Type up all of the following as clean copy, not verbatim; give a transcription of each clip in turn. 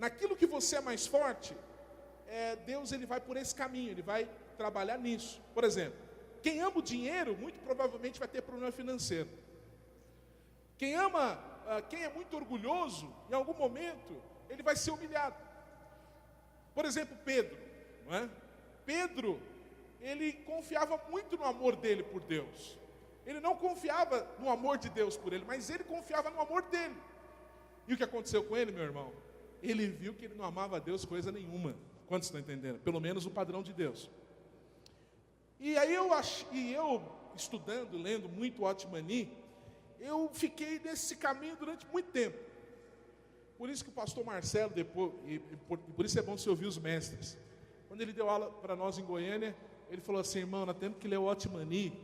naquilo que você é mais forte, Deus ele vai por esse caminho, ele vai trabalhar nisso. Por exemplo, quem ama o dinheiro, muito provavelmente vai ter problema financeiro. Quem é muito orgulhoso, em algum momento, ele vai ser humilhado. Por exemplo, Pedro, não é? Pedro, ele confiava muito no amor dele por Deus. Ele não confiava no amor de Deus por ele, mas ele confiava no amor dele. E o que aconteceu com ele, meu irmão? Ele viu que ele não amava a Deus coisa nenhuma. Quantos estão entendendo? Pelo menos o padrão de Deus. E aí eu estudando, lendo muito Otmani, eu fiquei nesse caminho durante muito tempo. Por isso que o pastor Marcelo, depois, por isso é bom você ouvir os mestres. Quando ele deu aula para nós em Goiânia, ele falou assim: irmão, nós temos que ler o Otmani,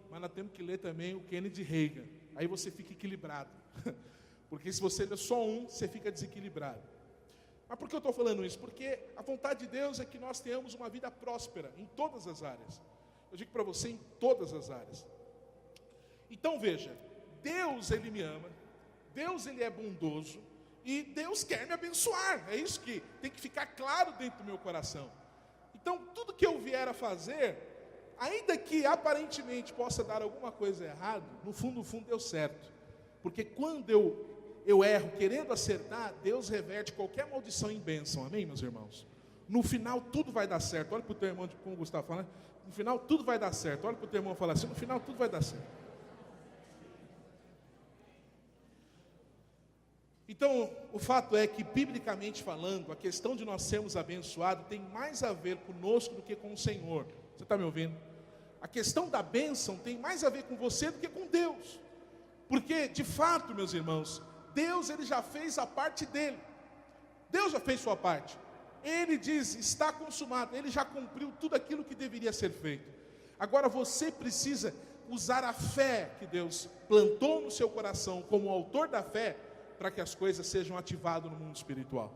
mas nós temos que ler também o Kennedy Reagan. Aí você fica equilibrado. Porque se você ler só um, você fica desequilibrado. Mas por que eu estou falando isso? Porque a vontade de Deus é que nós tenhamos uma vida próspera em todas as áreas. Eu digo para você, em todas as áreas. Então veja, Deus ele me ama, Deus ele é bondoso e Deus quer me abençoar. É isso que tem que ficar claro dentro do meu coração. Então tudo que eu vier a fazer, ainda que aparentemente possa dar alguma coisa errada, no fundo deu certo. Porque quando eu erro querendo acertar, Deus reverte qualquer maldição em bênção. Amém, meus irmãos? No final tudo vai dar certo. Olha para o teu irmão, como o Gustavo fala, no final tudo vai dar certo. Olha para o teu irmão e fala assim: no final tudo vai dar certo. Então, o fato é que, biblicamente falando, a questão de nós sermos abençoados tem mais a ver conosco do que com o Senhor. Você está me ouvindo? A questão da bênção tem mais a ver com você do que com Deus. Porque, de fato, meus irmãos, Deus ele já fez a parte dele. Deus já fez sua parte. Ele diz, está consumado. Ele já cumpriu tudo aquilo que deveria ser feito. Agora você precisa usar a fé que Deus plantou no seu coração como autor da fé, para que as coisas sejam ativadas no mundo espiritual.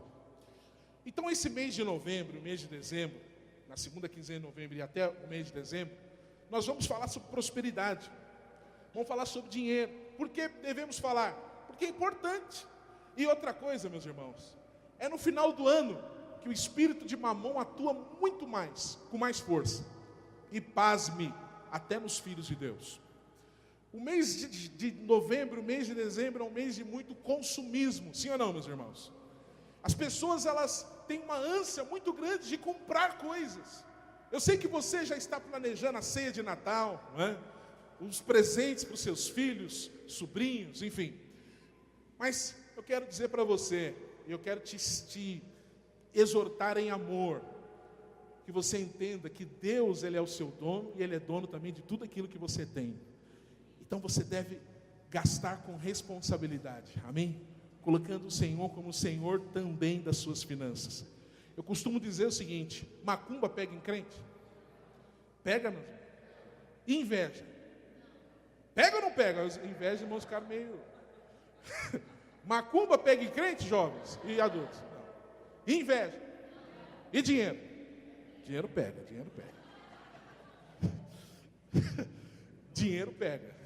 Então esse mês de novembro, mês de dezembro, na segunda quinzena de novembro e até o mês de dezembro, nós vamos falar sobre prosperidade. Vamos falar sobre dinheiro. Por que devemos falar? Porque é importante. E outra coisa, meus irmãos, é no final do ano que o espírito de Mamon atua muito mais, com mais força. E pasme, até nos filhos de Deus. O mês de novembro, o mês de dezembro é um mês de muito consumismo. Sim ou não, meus irmãos? As pessoas, elas têm uma ânsia muito grande de comprar coisas. Eu sei que você já está planejando a ceia de Natal, não é? Os presentes para os seus filhos, sobrinhos, enfim. Mas eu quero dizer para você, eu quero te exortar em amor, que você entenda que Deus ele é o seu dono e Ele é dono também de tudo aquilo que você tem. Então você deve gastar com responsabilidade, amém? Colocando o Senhor como o Senhor também das suas finanças. Eu costumo dizer o seguinte: macumba pega em crente? Pega, meu irmão? E inveja? Pega ou não pega? Inveja, irmãos, ficaram meio... Macumba pega em crente, jovens e adultos? Não. E inveja? E dinheiro? Dinheiro pega, dinheiro pega. Dinheiro pega.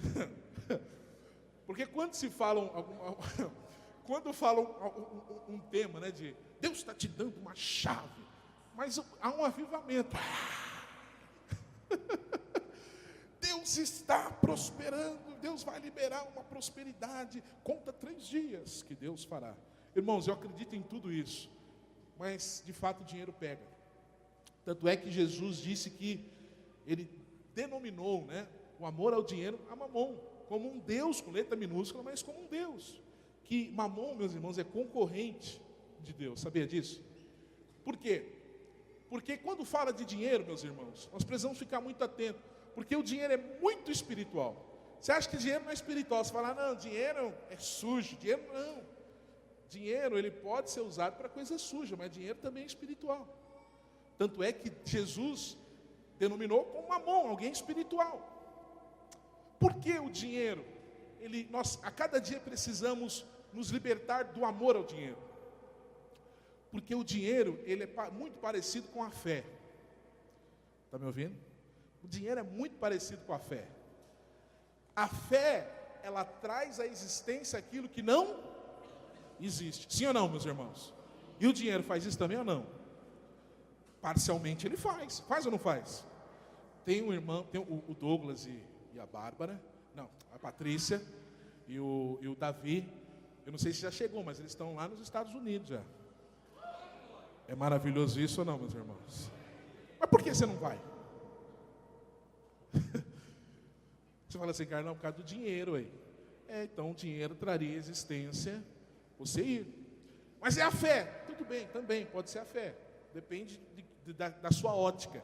Porque quando se falam quando falam um tema, né, de Deus está te dando uma chave, mas há um avivamento. Deus está prosperando, Deus vai liberar uma prosperidade. Conta 3 dias que Deus fará. Irmãos, eu acredito em tudo isso, mas de fato o dinheiro pega. Tanto é que Jesus disse que ele denominou, né, o amor ao dinheiro a Mamon, como um Deus com letra minúscula, mas como um Deus. Que Mamon, meus irmãos, é concorrente de Deus, sabia disso? Por quê? Porque quando fala de dinheiro, meus irmãos, nós precisamos ficar muito atentos, porque o dinheiro é muito espiritual. Você acha que dinheiro não é espiritual? Você fala, não, dinheiro é sujo, dinheiro não. Dinheiro, ele pode ser usado para coisa suja, mas dinheiro também é espiritual. Tanto é que Jesus denominou como Mamon, alguém espiritual. Por que o dinheiro? Nós a cada dia precisamos nos libertar do amor ao dinheiro. Porque o dinheiro, ele é muito parecido com a fé. Está me ouvindo? O dinheiro é muito parecido com a fé. A fé, ela traz à existência aquilo que não existe. Sim ou não, meus irmãos? E o dinheiro faz isso também ou não? Parcialmente ele faz. Faz ou não faz? Tem um irmão, tem o Douglas e a Bárbara, não, a Patrícia e o Davi. Eu não sei se já chegou, mas eles estão lá nos Estados Unidos já. É maravilhoso isso ou não, meus irmãos? Mas por que você não vai? Você fala assim, Carlão, por causa do dinheiro aí. Então o dinheiro traria existência você ir. Mas é a fé. Tudo bem, também pode ser a fé. Depende da sua ótica.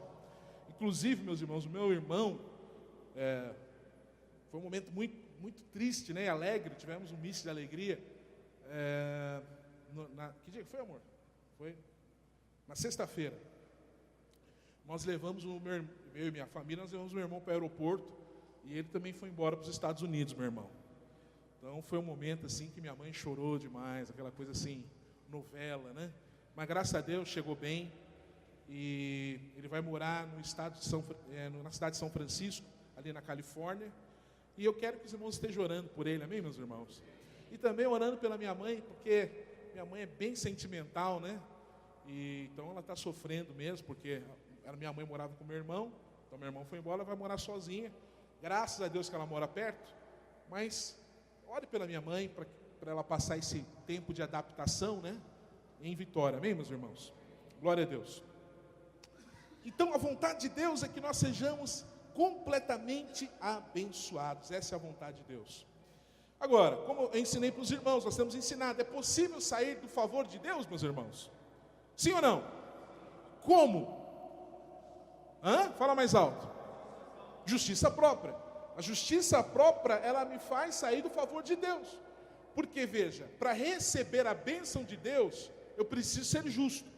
Inclusive, meus irmãos, o meu irmão, foi um momento muito, muito triste, né? Alegre, tivemos um misto de alegria. Que dia que foi, amor? Foi na sexta-feira. Nós levamos eu e minha família, nós levamos o meu irmão para o aeroporto, e ele também foi embora para os Estados Unidos, meu irmão. Então foi um momento assim que minha mãe chorou demais, aquela coisa assim, novela, né? Mas graças a Deus chegou bem, e ele vai morar no estado de na cidade de São Francisco, ali na Califórnia, e eu quero que os irmãos estejam orando por ele, amém, meus irmãos? E também orando pela minha mãe, porque minha mãe é bem sentimental, né? E então ela está sofrendo mesmo, porque minha mãe morava com meu irmão, então meu irmão foi embora, ela vai morar sozinha. Graças a Deus que ela mora perto, mas ore pela minha mãe, para ela passar esse tempo de adaptação, né? Em Vitória, amém, meus irmãos? Glória a Deus. Então a vontade de Deus é que nós sejamos completamente abençoados. Essa é a vontade de Deus. Agora, como eu ensinei para os irmãos, nós temos ensinado, é possível sair do favor de Deus, meus irmãos? Sim ou não? Como? Fala mais alto. Justiça própria. A justiça própria, ela me faz sair do favor de Deus. Porque, veja, para receber a bênção de Deus, eu preciso ser justo.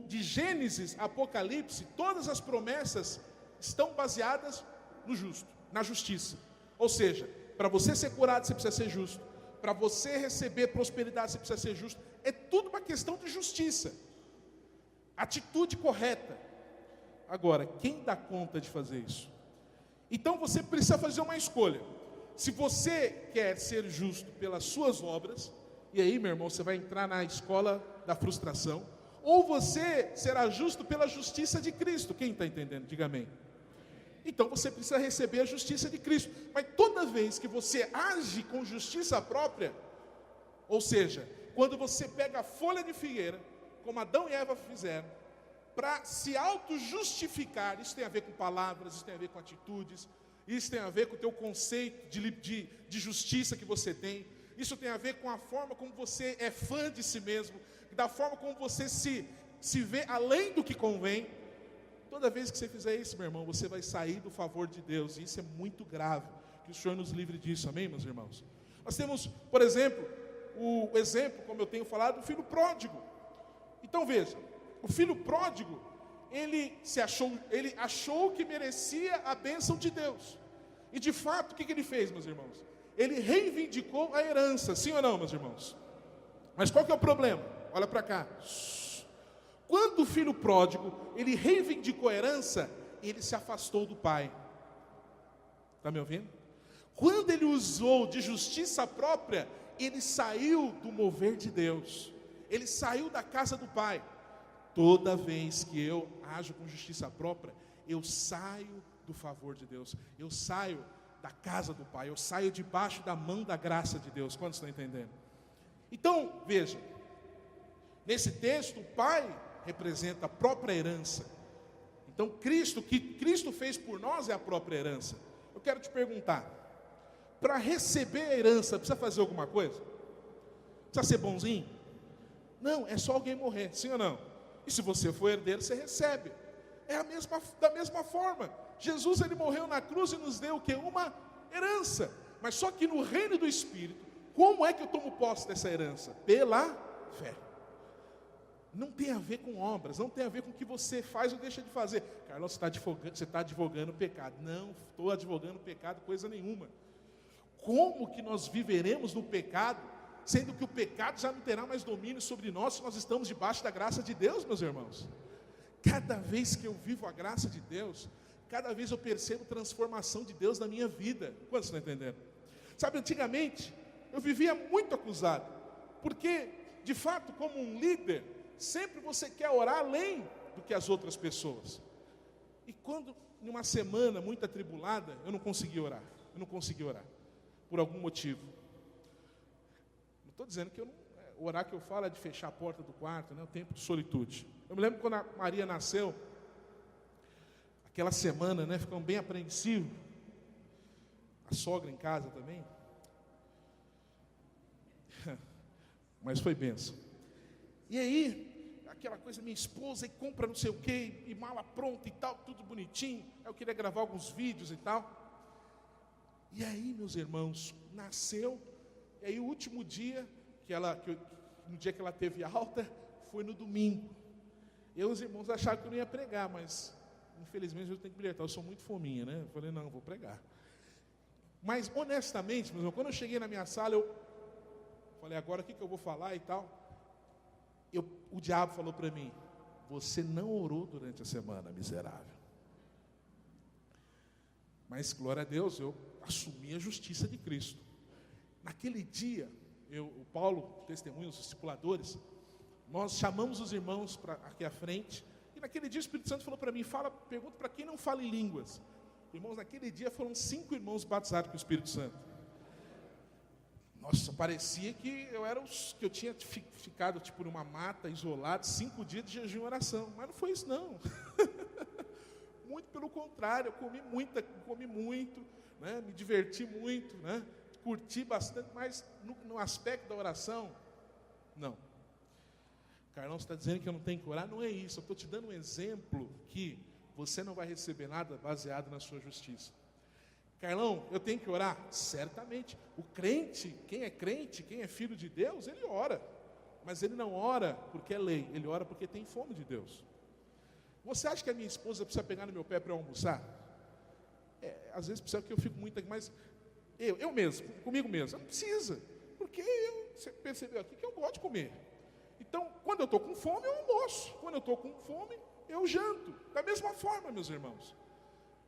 De Gênesis a Apocalipse, todas as promessas estão baseadas no justo, na justiça. Ou seja, para você ser curado, você precisa ser justo. Para você receber prosperidade, você precisa ser justo. É tudo uma questão de justiça. Atitude correta. Agora, quem dá conta de fazer isso? Então você precisa fazer uma escolha. Se você quer ser justo pelas suas obras, e aí, meu irmão, você vai entrar na escola da frustração, ou você será justo pela justiça de Cristo. Quem está entendendo? Diga amém. Então você precisa receber a justiça de Cristo. Mas toda vez que você age com justiça própria, ou seja, quando você pega a folha de figueira, como Adão e Eva fizeram, para se auto-justificar, isso tem a ver com palavras, isso tem a ver com atitudes, isso tem a ver com o teu conceito de justiça que você tem, isso tem a ver com a forma como você é fã de si mesmo, da forma como você se vê além do que convém. Toda vez que você fizer isso, meu irmão, você vai sair do favor de Deus, e isso é muito grave, que o Senhor nos livre disso, amém, meus irmãos? Nós temos, por exemplo, o exemplo, como eu tenho falado, do filho pródigo. Então veja, o filho pródigo, ele achou que merecia a bênção de Deus, e de fato, o que ele fez, meus irmãos? Ele reivindicou a herança, sim ou não, meus irmãos? Mas qual que é o problema? Olha para cá. Quando o filho pródigo, ele reivindicou a herança, ele se afastou do pai. Está me ouvindo? Quando ele usou de justiça própria, ele saiu do mover de Deus. Ele saiu da casa do pai. Toda vez que eu ajo com justiça própria, eu saio do favor de Deus. Eu saio da casa do pai. Eu saio debaixo da mão da graça de Deus. Quantos estão entendendo? Então, veja. Nesse texto, o pai representa a própria herança. Então, o que Cristo fez por nós é a própria herança. Eu quero te perguntar, para receber a herança, precisa fazer alguma coisa? Precisa ser bonzinho? Não, é só alguém morrer, sim ou não? E se você for herdeiro, você recebe. Da mesma forma. Jesus, ele morreu na cruz e nos deu o quê? Uma herança. Mas só que no reino do Espírito, como é que eu tomo posse dessa herança? Pela fé. Não tem a ver com obras, não tem a ver com o que você faz ou deixa de fazer. Carlos, você está advogando pecado. Não estou advogando pecado, coisa nenhuma. Como que nós viveremos no pecado, sendo que o pecado já não terá mais domínio sobre nós, se nós estamos debaixo da graça de Deus, meus irmãos? Cada vez que eu vivo a graça de Deus, cada vez eu percebo transformação de Deus na minha vida. Quantos estão entendendo? Sabe, antigamente, eu vivia muito acusado, porque de fato, como um líder, sempre você quer orar além do que as outras pessoas. E quando, numa semana muito atribulada, eu não consegui orar. Por algum motivo. Não estou dizendo que o orar que eu falo é de fechar a porta do quarto, né? O tempo de solitude. Eu me lembro quando a Maria nasceu, aquela semana, né? Ficamos bem apreensivos. A sogra em casa também. Mas foi bênção. E aí, aquela coisa, minha esposa, e compra não sei o quê, e mala pronta e tal, tudo bonitinho. Eu queria gravar alguns vídeos e tal. E aí, meus irmãos, nasceu. E aí, o último dia, no dia que ela teve alta, foi no domingo. Eu e os irmãos acharam que eu não ia pregar, mas, infelizmente, eu tenho que bilhetar. Eu sou muito fominha, né? Eu falei, não, vou pregar. Mas, honestamente, meus irmãos, quando eu cheguei na minha sala, eu falei, agora o que eu vou falar e tal. O diabo falou para mim, você não orou durante a semana, miserável. Mas, glória a Deus, eu assumi a justiça de Cristo. Naquele dia, o Paulo, testemunho, os discipuladores, nós chamamos os irmãos aqui à frente, e naquele dia o Espírito Santo falou para mim, pergunta para quem não fala em línguas. Irmãos, naquele dia foram 5 irmãos batizados com o Espírito Santo. Nossa, parecia que eu tinha ficado tipo numa mata, isolado, 5 dias de jejum e oração. Mas não foi isso não. Muito pelo contrário, eu comi muito, né? Me diverti muito, né? Curti bastante, mas no aspecto da oração, não. Carlão, você está dizendo que eu não tenho que orar? Não é isso, eu estou te dando um exemplo que você não vai receber nada baseado na sua justiça. Carlão, eu tenho que orar? Certamente. O crente, quem é filho de Deus, ele ora. Mas ele não ora porque é lei, ele ora porque tem fome de Deus. Você acha que a minha esposa precisa pegar no meu pé para eu almoçar? Às vezes precisa, que eu fico muito aqui, mas eu mesmo, comigo mesmo, não precisa. Porque você percebeu aqui que eu gosto de comer. Então, quando eu estou com fome, eu almoço. Quando eu estou com fome, eu janto. Da mesma forma, meus irmãos.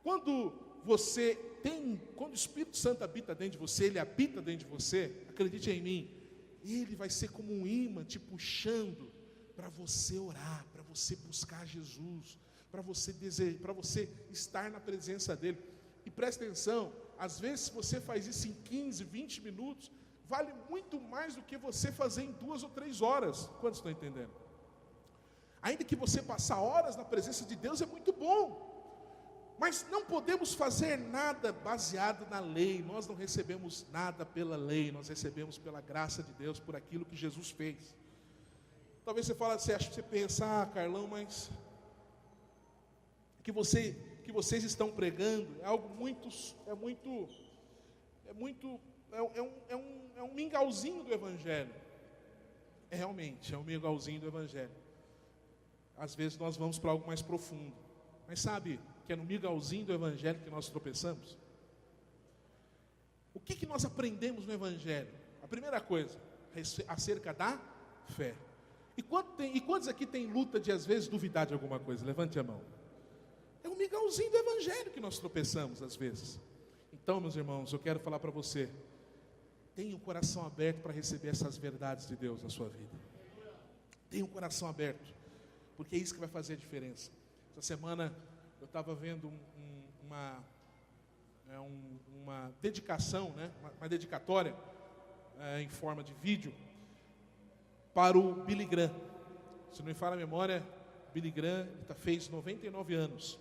Quando o Espírito Santo habita dentro de você, ele habita dentro de você, acredite em mim, ele vai ser como um imã te puxando para você orar, para você buscar Jesus, para você estar na presença dele. E presta atenção, às vezes se você faz isso em 15, 20 minutos, vale muito mais do que você fazer em 2 ou 3 horas. Quantos estão entendendo? Ainda que você passar horas na presença de Deus é muito bom. Mas não podemos fazer nada baseado na lei. Nós não recebemos nada pela lei. Nós recebemos pela graça de Deus, por aquilo que Jesus fez. Talvez você pense, Carlão, mas que vocês estão pregando é algo é um mingauzinho do Evangelho. Realmente, é um mingauzinho do Evangelho. Às vezes nós vamos para algo mais profundo. Mas sabe que é no mingauzinho do Evangelho que nós tropeçamos? O que nós aprendemos no Evangelho? A primeira coisa, acerca da fé. E quantos aqui tem luta de às vezes duvidar de alguma coisa? Levante a mão. É o mingauzinho do Evangelho que nós tropeçamos às vezes. Então, meus irmãos, eu quero falar para você, tenha o coração aberto para receber essas verdades de Deus na sua vida. Tenha o coração aberto, porque é isso que vai fazer a diferença. Essa semana eu estava vendo uma dedicação, né? uma dedicatória em forma de vídeo para o Billy Graham. Se não me falha a memória, Billy Graham fez 99 anos.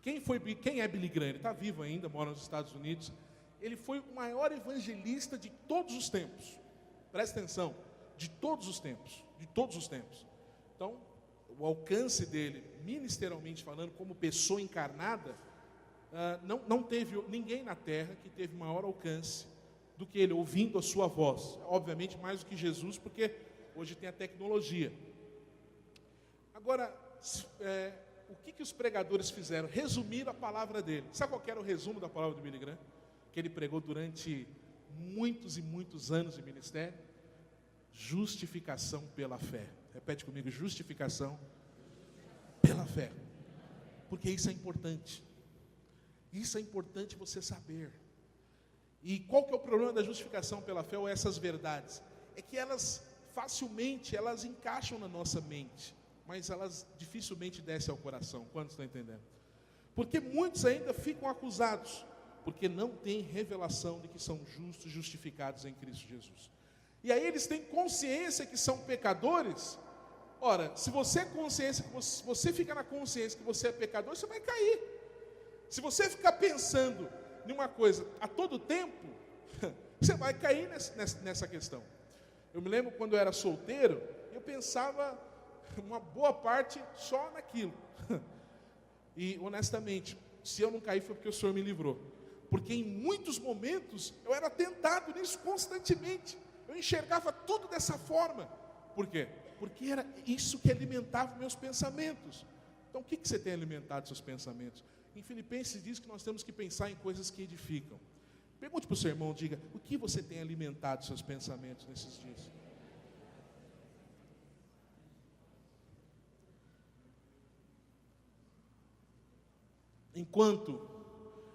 Quem é Billy Graham? Ele está vivo ainda, mora nos Estados Unidos. Ele foi o maior evangelista de todos os tempos. Presta atenção, de todos os tempos. Então, o alcance dele, ministerialmente falando, como pessoa encarnada, não teve ninguém na terra que teve maior alcance do que ele, ouvindo a sua voz. Obviamente mais do que Jesus, porque hoje tem a tecnologia. Agora, o que os pregadores fizeram? Resumiram a palavra dele. Sabe qual era o resumo da palavra do Billy Graham? Que ele pregou durante muitos e muitos anos de ministério? Justificação pela fé. Repete comigo, justificação pela fé. Porque isso é importante. Isso é importante você saber. E qual que é o problema da justificação pela fé ou essas verdades? É que elas facilmente elas encaixam na nossa mente, mas elas dificilmente descem ao coração. Quantos estão entendendo? Porque muitos ainda ficam acusados, porque não têm revelação de que são justos, justificados em Cristo Jesus. E aí eles têm consciência que são pecadores. Ora, se você fica na consciência que você é pecador, você vai cair. Se você ficar pensando em uma coisa a todo tempo, você vai cair nessa questão. Eu me lembro quando eu era solteiro, eu pensava uma boa parte só naquilo. E honestamente, se eu não caí foi porque o Senhor me livrou. Porque em muitos momentos eu era tentado nisso constantemente. Eu enxergava tudo dessa forma. Por quê? Porque era isso que alimentava meus pensamentos. Então o que você tem alimentado seus pensamentos? Em Filipenses diz que nós temos que pensar em coisas que edificam. Pergunte para o seu irmão, diga, o que você tem alimentado seus pensamentos nesses dias? Enquanto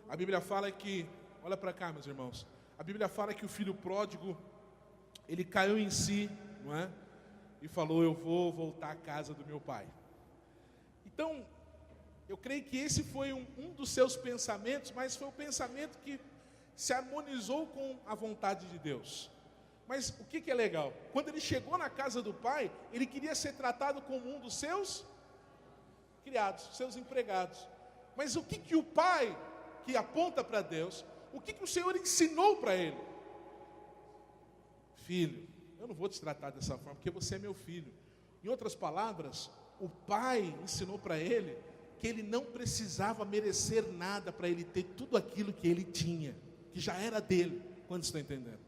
a Bíblia fala que, olha para cá, meus irmãos, a Bíblia fala que o filho pródigo, ele caiu em si, não é? E falou, eu vou voltar à casa do meu pai. Então, eu creio que esse foi um dos seus pensamentos, mas foi o pensamento que se harmonizou com a vontade de Deus. Mas o que é legal? Quando ele chegou na casa do pai, ele queria ser tratado como um dos seus criados, seus empregados. Mas o que o pai, que aponta para Deus, o que o Senhor ensinou para ele? Filho, eu não vou te tratar dessa forma, porque você é meu filho. Em outras palavras, o pai ensinou para ele que ele não precisava merecer nada para ele ter tudo aquilo que ele tinha, que já era dele. Quantos estão entendendo?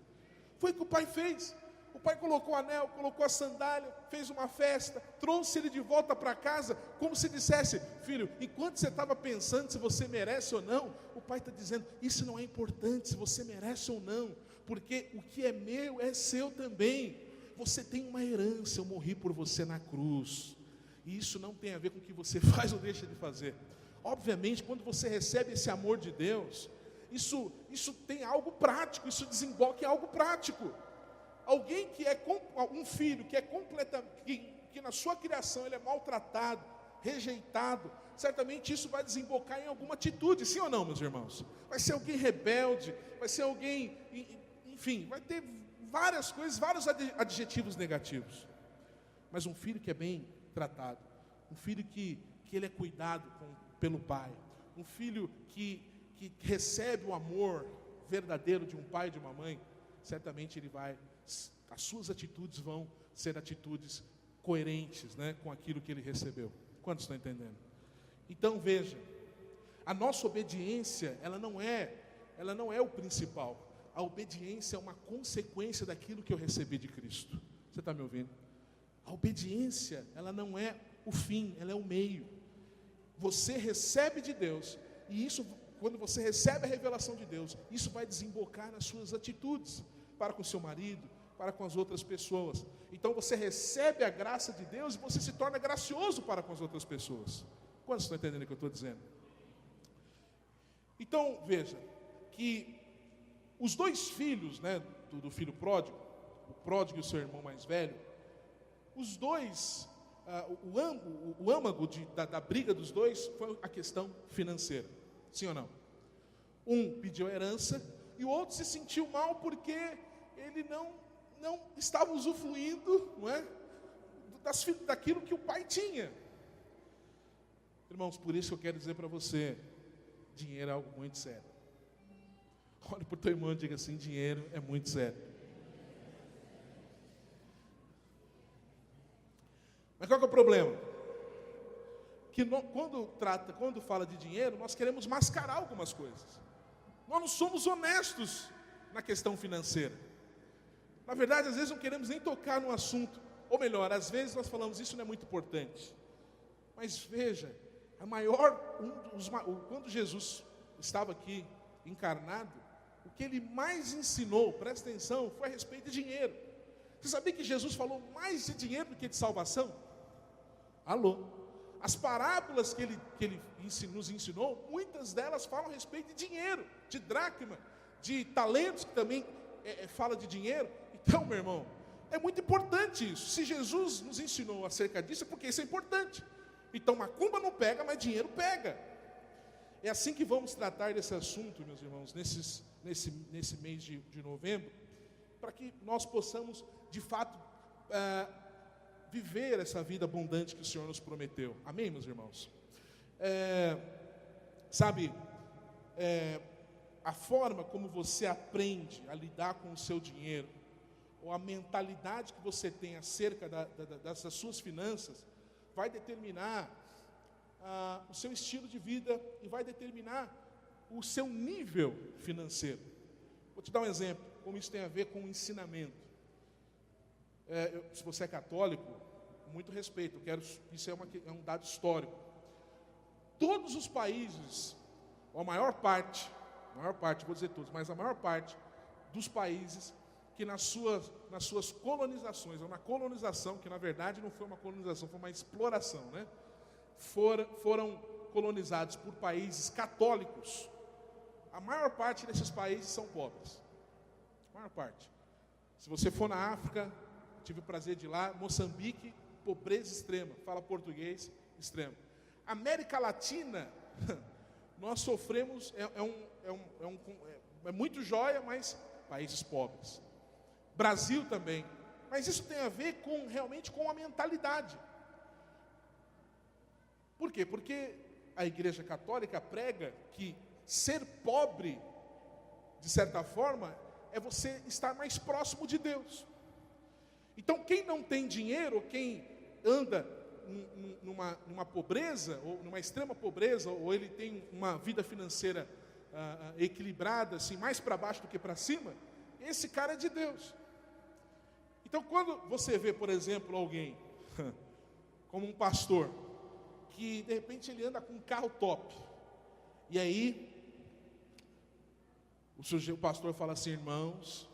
Foi o que o pai fez. O pai colocou o anel, colocou a sandália, fez uma festa, trouxe ele de volta para casa, como se dissesse, filho, enquanto você estava pensando se você merece ou não, o pai está dizendo, isso não é importante, se você merece ou não, porque o que é meu é seu também. Você tem uma herança, eu morri por você na cruz. E isso não tem a ver com o que você faz ou deixa de fazer. Obviamente, quando você recebe esse amor de Deus, isso tem algo prático, isso desemboca em algo prático. Alguém que é um filho que é que na sua criação ele é maltratado, rejeitado, certamente isso vai desembocar em alguma atitude, sim ou não, meus irmãos? Vai ser alguém rebelde, vai ser alguém, enfim, vai ter várias coisas, vários adjetivos negativos. Mas um filho que é bem tratado, um filho que ele é cuidado pelo pai, um filho que recebe o amor verdadeiro de um pai e de uma mãe, certamente as suas atitudes vão ser atitudes coerentes, né, com aquilo que ele recebeu. Quantos estão entendendo? Então veja, a nossa obediência, ela não é o principal. A obediência é uma consequência daquilo que eu recebi de Cristo. Você está me ouvindo? A obediência, ela não é o fim, ela é o meio. Você recebe de Deus, e isso, quando você recebe a revelação de Deus, isso vai desembocar nas suas atitudes, para com o seu marido, para com as outras pessoas. Então você recebe a graça de Deus e você se torna gracioso para com as outras pessoas. Quantos estão entendendo o que eu estou dizendo? Então, veja, que os dois filhos, né, do filho pródigo, o pródigo e o seu irmão mais velho, os dois, o âmago da briga dos dois foi a questão financeira. Sim ou não? Um pediu a herança e o outro se sentiu mal porque ele não estava usufruindo, não é, daquilo que o pai tinha. Irmãos, por isso eu quero dizer para você, dinheiro é algo muito sério. Olhe para o teu irmão e diga assim, dinheiro é muito sério. Mas qual que é o problema? Que quando fala de dinheiro, nós queremos mascarar algumas coisas. Nós não somos honestos na questão financeira. Na verdade, às vezes não queremos nem tocar no assunto. Ou melhor, às vezes nós falamos, isso não é muito importante. Mas veja, quando Jesus estava aqui encarnado, o que ele mais ensinou, presta atenção, foi a respeito de dinheiro. Você sabia que Jesus falou mais de dinheiro do que de salvação? Alô? As parábolas que ele nos ensinou, muitas delas falam a respeito de dinheiro, de dracma, de talentos, que também fala de dinheiro. Então, meu irmão, É muito importante isso. Se Jesus nos ensinou acerca disso, é porque isso é importante. Então, macumba não pega, mas dinheiro pega. É assim que vamos tratar desse assunto, meus irmãos, nesse mês de novembro, para que nós possamos, de fato, viver essa vida abundante que o Senhor nos prometeu. Amém, meus irmãos? A forma como você aprende a lidar com o seu dinheiro, ou a mentalidade que você tem acerca das suas finanças, vai determinar o seu estilo de vida e vai determinar o seu nível financeiro. Vou te dar um exemplo, como isso tem a ver com o ensinamento. Se você é católico, com muito respeito, isso é um dado histórico. Todos os países, ou a maior parte, vou dizer todos, mas a maior parte dos países que nas suas colonizações, ou na colonização, que na verdade não foi uma colonização, foi uma exploração, né? Foram colonizados por países católicos. A maior parte desses países são pobres. A maior parte. Se você for na África, tive o prazer de ir lá, Moçambique, pobreza extrema, fala português extremo. América Latina, nós sofremos, é muito joia, mas países pobres. Brasil também. Mas isso tem a ver realmente com a mentalidade. Por quê? Porque a Igreja Católica prega que ser pobre, de certa forma, é você estar mais próximo de Deus. Então, quem não tem dinheiro, quem anda numa pobreza, ou numa extrema pobreza, ou ele tem uma vida financeira equilibrada, assim, mais para baixo do que para cima, esse cara é de Deus. Então, quando você vê, por exemplo, alguém, como um pastor, que de repente ele anda com um carro top, e aí o pastor fala assim: irmãos,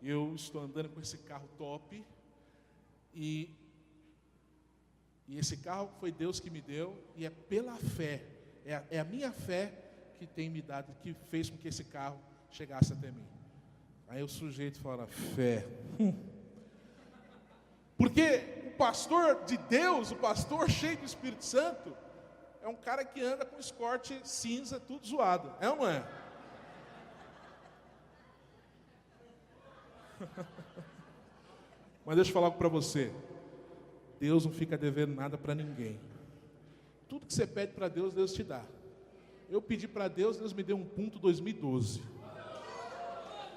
eu estou andando com esse carro top, e esse carro foi Deus que me deu, e é pela fé, é a minha fé que tem me dado, que fez com que esse carro chegasse até mim. Aí o sujeito fala: fé. Porque o pastor de Deus, o pastor cheio do Espírito Santo, é um cara que anda com escorte cinza, tudo zoado. É ou não é? Mas deixa eu falar para você. Deus não fica devendo nada para ninguém. Tudo que você pede para Deus, Deus te dá. Eu pedi para Deus, Deus me deu um ponto 2012.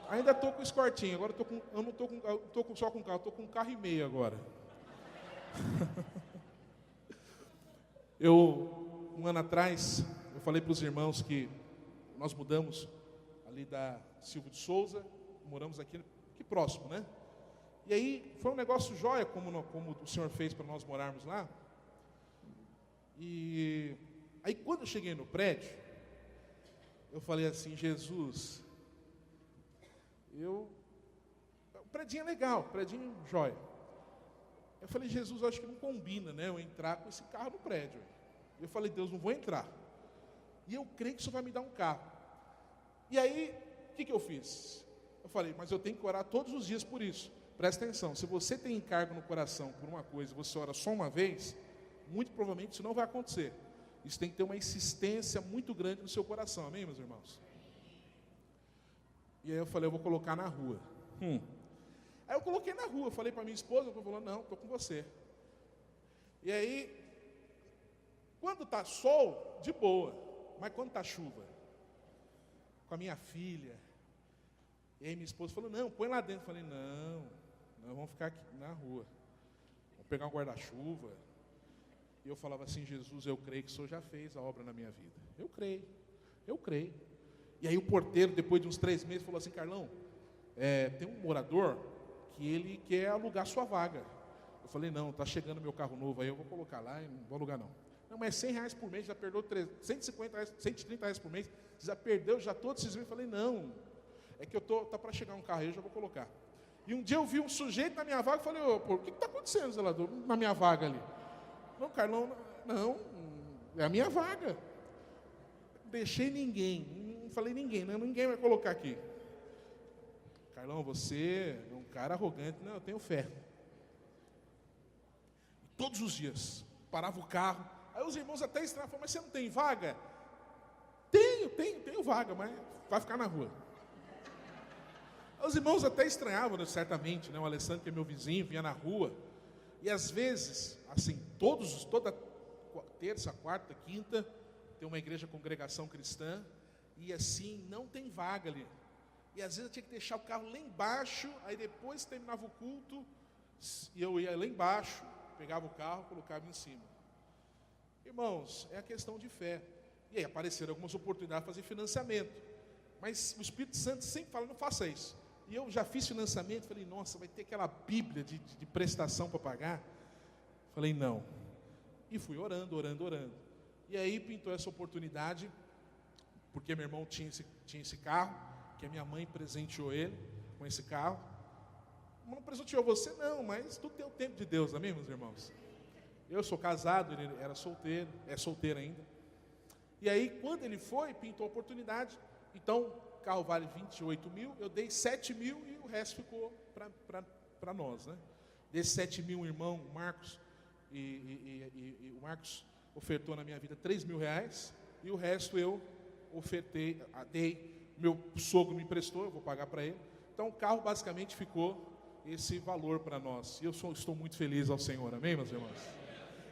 Ainda estou com escortinho, agora eu não estou só com carro, estou com um carro e meio agora. Um ano atrás, eu falei para os irmãos que nós mudamos ali da Silva de Souza, moramos aqui próximo, né? E aí foi um negócio jóia, como o Senhor fez para nós morarmos lá. E aí quando eu cheguei no prédio, eu falei assim: Jesus, o predinho é legal, o predinho jóia. Eu falei: Jesus, eu acho que não combina, né, eu entrar com esse carro no prédio. Eu falei: Deus, não vou entrar. E eu creio que o Senhor vai me dar um carro. E aí, o que eu fiz? Eu falei: mas eu tenho que orar todos os dias por isso. Presta atenção, se você tem encargo no coração por uma coisa, você ora só uma vez, muito provavelmente isso não vai acontecer. Isso tem que ter uma insistência muito grande no seu coração, amém, meus irmãos? E aí eu falei: eu vou colocar na rua. Aí eu coloquei na rua, falei para minha esposa, ela falou: não, estou com você. E aí, quando está sol, de boa, mas quando está chuva, com a minha filha, e aí minha esposa falou: não, põe lá dentro. Eu falei: não, vamos ficar aqui na rua, vamos pegar um guarda-chuva. E eu falava assim: Jesus, eu creio que o Senhor já fez a obra na minha vida. Eu creio. E aí o porteiro, depois de uns 3 meses, falou assim: Carlão, tem um morador que ele quer alugar sua vaga. Eu falei: não, está chegando meu carro novo, aí eu vou colocar lá e não vou alugar não. Não, mas R$100 por mês, já perdeu 150 reais, R$130 por mês, já perdeu já todos esses meses. Eu falei: não, é que tá para chegar um carro aí, eu já vou colocar. E um dia eu vi um sujeito na minha vaga, eu falei: ô, o que está acontecendo, zelador, na minha vaga ali? Não, Carlão, não, é a minha vaga. Deixei ninguém, não falei ninguém vai colocar aqui. Carlão, você cara arrogante, não, eu tenho fé. Todos os dias, parava o carro, aí os irmãos até estranhavam, mas você não tem vaga? Tenho vaga, mas vai ficar na rua. Os irmãos até estranhavam, né, certamente, né? O Alessandro, que é meu vizinho, vinha na rua, e às vezes, assim, toda terça, quarta, quinta, tem uma igreja congregação cristã, e assim, não tem vaga ali. E às vezes eu tinha que deixar o carro lá embaixo, aí depois terminava o culto, e eu ia lá embaixo, pegava o carro, colocava em cima. Irmãos, é a questão de fé. E aí apareceram algumas oportunidades de fazer financiamento. Mas o Espírito Santo sempre fala, não faça isso. E eu já fiz financiamento, falei, nossa, vai ter aquela Bíblia de prestação para pagar. Falei, não. E fui orando. E aí pintou essa oportunidade, porque meu irmão tinha esse carro, que a minha mãe presenteou ele com esse carro. Não presenteou você não, mas tudo tem o tempo de Deus, amém, meus irmãos? Eu sou casado, ele era solteiro, é solteiro ainda. E aí, quando ele foi, pintou a oportunidade. Então, o carro vale 28 mil, eu dei 7 mil e o resto ficou para nós, né? Desses 7 mil, o irmão, o Marcos, e o Marcos ofertou na minha vida 3 mil reais, e o resto eu ofertei, dei, meu sogro me emprestou, eu vou pagar para ele. Então, o carro basicamente ficou esse valor para nós. E eu estou muito feliz ao Senhor, amém, meus irmãos?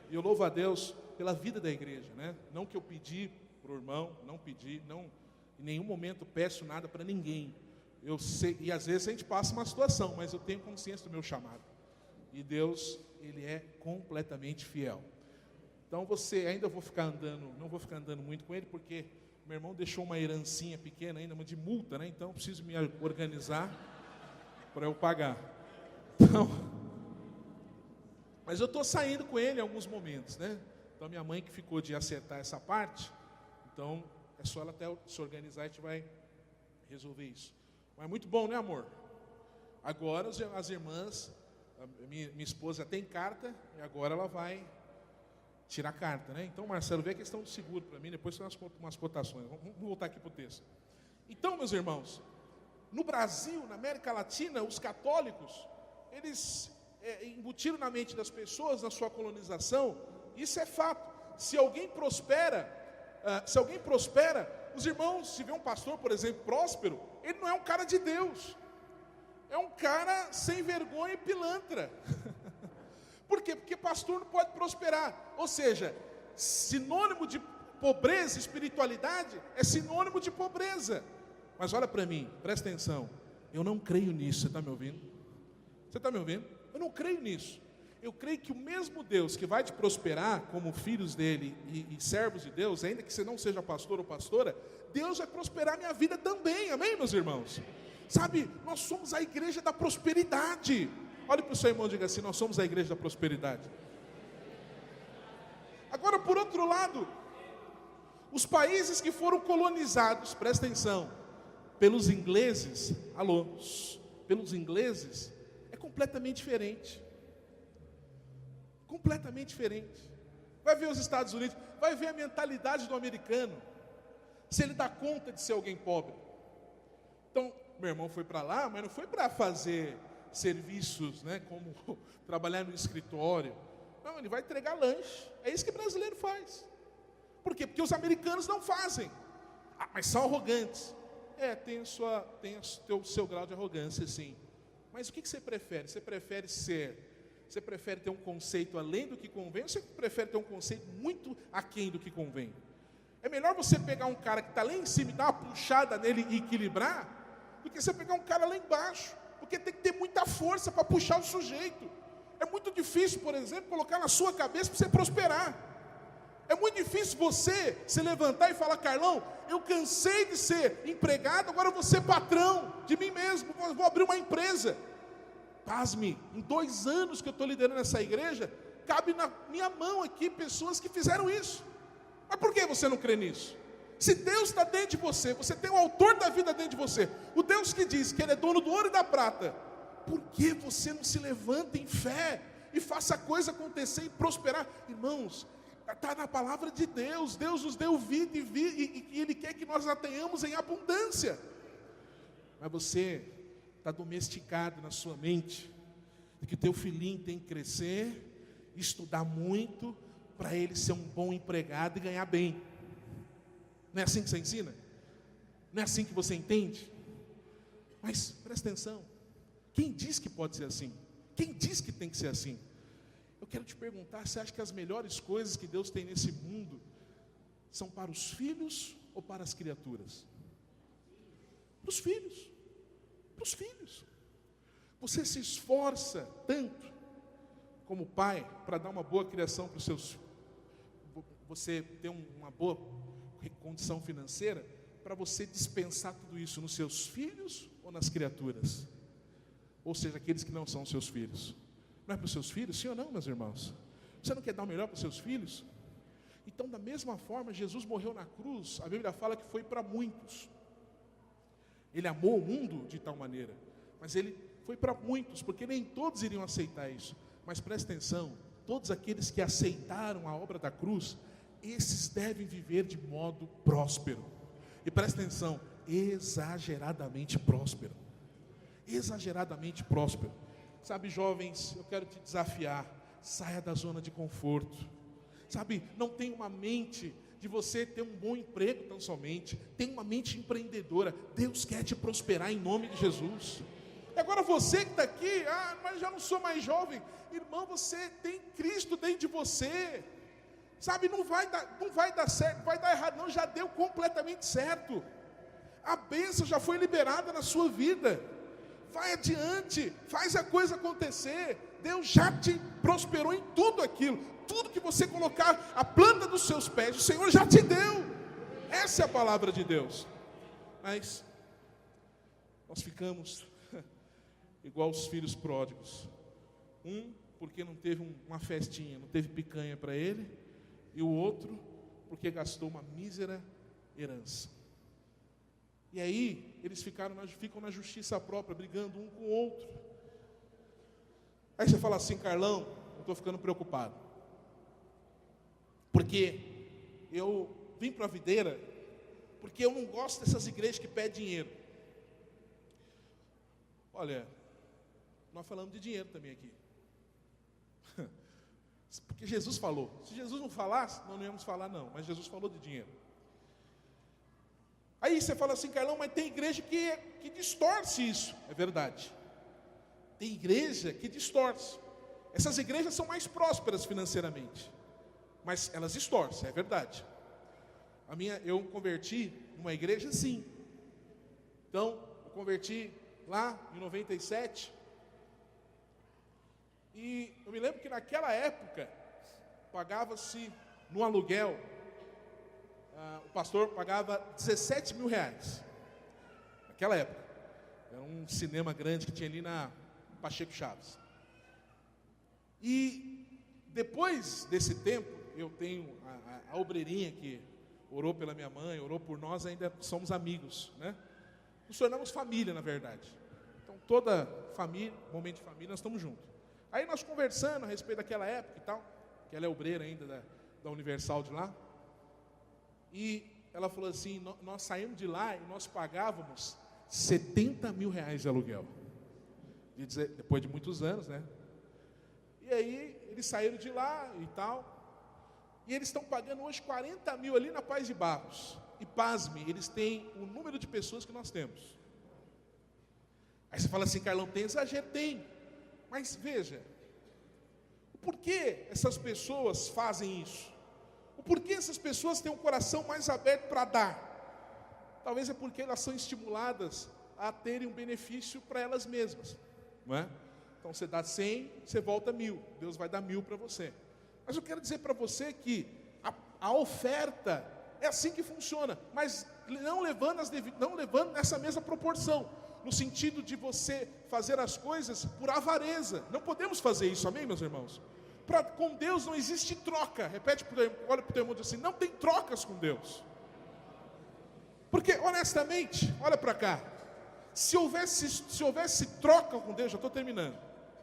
E eu louvo a Deus pela vida da igreja, né? Não que eu pedi para o irmão, não pedi, não, em nenhum momento peço nada para ninguém. Eu sei, e às vezes a gente passa uma situação, mas eu tenho consciência do meu chamado. E Deus, Ele é completamente fiel. Então você, ainda vou ficar andando, não vou ficar andando muito com ele, porque meu irmão deixou uma herancinha pequena ainda, uma de multa, né? Então eu preciso me organizar para eu pagar. Então, mas eu estou saindo com ele em alguns momentos, né? Então minha mãe que ficou de acertar essa parte, então é só ela até se organizar e a gente vai resolver isso. Mas é muito bom, né, amor? Agora as irmãs, minha esposa tem carta e agora ela vai tirar carta, né? Então, Marcelo, vê a questão do seguro para mim, depois tem umas cotações. Vamos voltar aqui para o texto. Então, meus irmãos, no Brasil, na América Latina, os católicos, eles embutiram na mente das pessoas, na sua colonização, isso é fato. Se alguém prospera, os irmãos, se vê um pastor, por exemplo, próspero, ele não é um cara de Deus, é um cara sem vergonha e pilantra. Por quê? Porque pastor não pode prosperar. Ou seja, sinônimo de pobreza, espiritualidade, é sinônimo de pobreza. Mas olha para mim, presta atenção. Eu não creio nisso, você está me ouvindo? Você está me ouvindo? Eu não creio nisso. Eu creio que o mesmo Deus que vai te prosperar como filhos dele e servos de Deus, ainda que você não seja pastor ou pastora, Deus vai prosperar a minha vida também, amém, meus irmãos? Sabe, nós somos a igreja da prosperidade. Olha para o seu irmão e diga assim, nós somos a igreja da prosperidade. Agora, por outro lado, os países que foram colonizados, presta atenção, pelos ingleses, pelos ingleses, é completamente diferente. Completamente diferente. Vai ver os Estados Unidos, vai ver a mentalidade do americano, se ele dá conta de ser alguém pobre. Então, meu irmão foi para lá, mas não foi para fazer serviços, né, como trabalhar no escritório. Não, ele vai entregar lanche. É isso que o brasileiro faz. Por quê? Porque os americanos não fazem. Mas são arrogantes. Tem o seu grau de arrogância, sim. Mas o que você prefere? Você prefere ter um conceito além do que convém, ou você prefere ter um conceito muito aquém do que convém? É melhor você pegar um cara que está lá em cima e dar uma puxada nele e equilibrar, do que você pegar um cara lá embaixo, porque tem que ter muita força para puxar o sujeito. É muito difícil, por exemplo, colocar na sua cabeça para você prosperar. É muito difícil você se levantar e falar, Carlão, eu cansei de ser empregado, agora eu vou ser patrão de mim mesmo, vou abrir uma empresa. Pasme, em 2 anos que eu estou liderando essa igreja, cabe na minha mão aqui pessoas que fizeram isso. Mas por que você não crê nisso? Se Deus está dentro de você, você tem o autor da vida dentro de você, o Deus que diz que Ele é dono do ouro e da prata, por que você não se levanta em fé e faça a coisa acontecer e prosperar? Irmãos, está na palavra de Deus, Deus nos deu vida e Ele quer que nós a tenhamos em abundância. Mas você está domesticado na sua mente, de que o teu filhinho tem que crescer, estudar muito, para ele ser um bom empregado e ganhar bem. Não é assim que você ensina? Não é assim que você entende? Mas presta atenção, quem diz que pode ser assim? Quem diz que tem que ser assim? Eu quero te perguntar, você acha que as melhores coisas que Deus tem nesse mundo são para os filhos ou para as criaturas? Para os filhos. Para os filhos. Você se esforça tanto como pai para dar uma boa criação para os seus filhos. Você ter uma boa condição financeira para você dispensar tudo isso nos seus filhos ou nas criaturas? Ou seja, aqueles que não são seus filhos. Não é para os seus filhos? Sim ou não, meus irmãos? Você não quer dar o melhor para os seus filhos? Então, da mesma forma, Jesus morreu na cruz. A Bíblia fala que foi para muitos. Ele amou o mundo de tal maneira, mas ele foi para muitos, porque nem todos iriam aceitar isso. Mas presta atenção, todos aqueles que aceitaram a obra da cruz, esses devem viver de modo próspero. E presta atenção, exageradamente próspero. Exageradamente próspero. Sabe, jovens, eu quero te desafiar, saia da zona de conforto. Sabe, não tenha uma mente de você ter um bom emprego tão somente, tem uma mente empreendedora. Deus quer te prosperar em nome de Jesus. E agora você que está aqui, mas já não sou mais jovem, irmão, você tem Cristo dentro de você. Sabe, não vai dar certo, vai dar errado, não, já deu completamente certo. A bênção já foi liberada na sua vida. Vai adiante, faz a coisa acontecer. Deus já te prosperou em tudo aquilo. Tudo que você colocar a planta dos seus pés, o Senhor já te deu. Essa é a palavra de Deus. Mas nós ficamos igual os filhos pródigos. Um porque não teve uma festinha, não teve picanha para ele. E o outro porque gastou uma mísera herança. E aí eles ficam na justiça própria, brigando um com o outro. Aí você fala assim: Carlão, eu estou ficando preocupado, porque eu vim para a videira, porque eu não gosto dessas igrejas que pedem dinheiro. Olha, nós falamos de dinheiro também aqui. Porque Jesus falou. Se Jesus não falasse, nós não íamos falar não, mas Jesus falou de dinheiro. Aí você fala assim: Carlão, mas tem igreja que distorce isso. É verdade. Tem igreja que distorce. Essas igrejas são mais prósperas financeiramente, mas elas distorcem, é verdade. Eu converti numa igreja assim. Então, eu converti lá em 97. E eu me lembro que naquela época, pagava-se no aluguel, o pastor pagava 17 mil reais. Naquela época. Era um cinema grande que tinha ali na Pacheco Chaves. E depois desse tempo, eu tenho a obreirinha que orou pela minha mãe, orou por nós, ainda somos amigos, né? Nos tornamos família, na verdade. Então toda família, momento de família, nós estamos juntos. Aí nós conversando a respeito daquela época e tal, que ela é obreira ainda da Universal de lá. E ela falou assim: nós saímos de lá e nós pagávamos 70 mil reais de aluguel. Depois de muitos anos, né? E aí eles saíram de lá e tal. E eles estão pagando hoje 40 mil ali na Paz de Barros. E pasme, eles têm o número de pessoas que nós temos. Aí você fala assim: Carlão, tem exagero? Tem. Mas veja, o porquê essas pessoas fazem isso? O porquê essas pessoas têm um coração mais aberto para dar? Talvez é porque elas são estimuladas a terem um benefício para elas mesmas, não é? Então você dá 100, você volta 1000, Deus vai dar 1000 para você. Mas eu quero dizer para você que a oferta é assim que funciona, mas não levando nessa mesma proporção, no sentido de você fazer as coisas por avareza. Não podemos fazer isso, amém, meus irmãos? Com Deus não existe troca. Repete, olha para o teu irmão e diz assim: não tem trocas com Deus. Porque, honestamente, olha para cá, se houvesse troca com Deus, já estou terminando,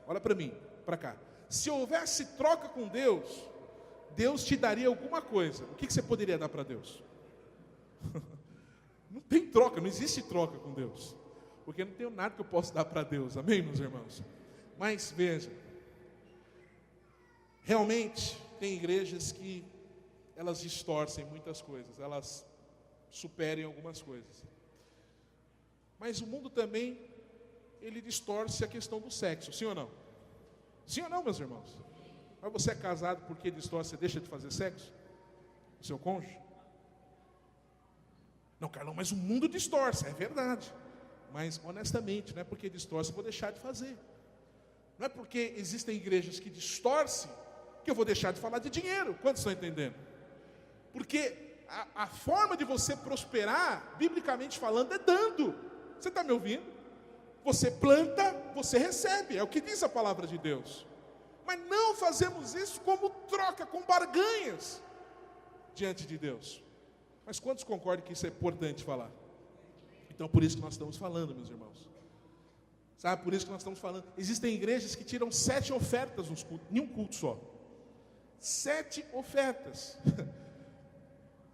olha para mim, para cá. Se houvesse troca com Deus, Deus te daria alguma coisa. O que você poderia dar para Deus? Não tem troca, não existe troca com Deus. porque não tenho nada que eu possa dar para Deus, amém, meus irmãos? Mas veja, realmente tem igrejas que elas distorcem muitas coisas, elas superem algumas coisas. Mas o mundo também, ele distorce a questão do sexo, sim ou não? Sim ou não, meus irmãos? Mas você é casado porque distorce, você deixa de fazer sexo? O seu cônjuge? Não, Carlão, mas o mundo distorce, é verdade. Mas, honestamente, não é porque distorce, eu vou deixar de fazer. Não é porque existem igrejas que distorcem, que eu vou deixar de falar de dinheiro. Quantos estão entendendo? Porque a forma de você prosperar, biblicamente falando, é dando. Você está me ouvindo? Você planta, você recebe. É o que diz a palavra de Deus. Mas não fazemos isso como troca, com barganhas diante de Deus. Mas quantos concordam que isso é importante falar? Então, por isso que nós estamos falando, meus irmãos. Sabe, por isso que nós estamos falando. Existem igrejas que tiram 7 ofertas nos cultos, em um culto só. 7 ofertas.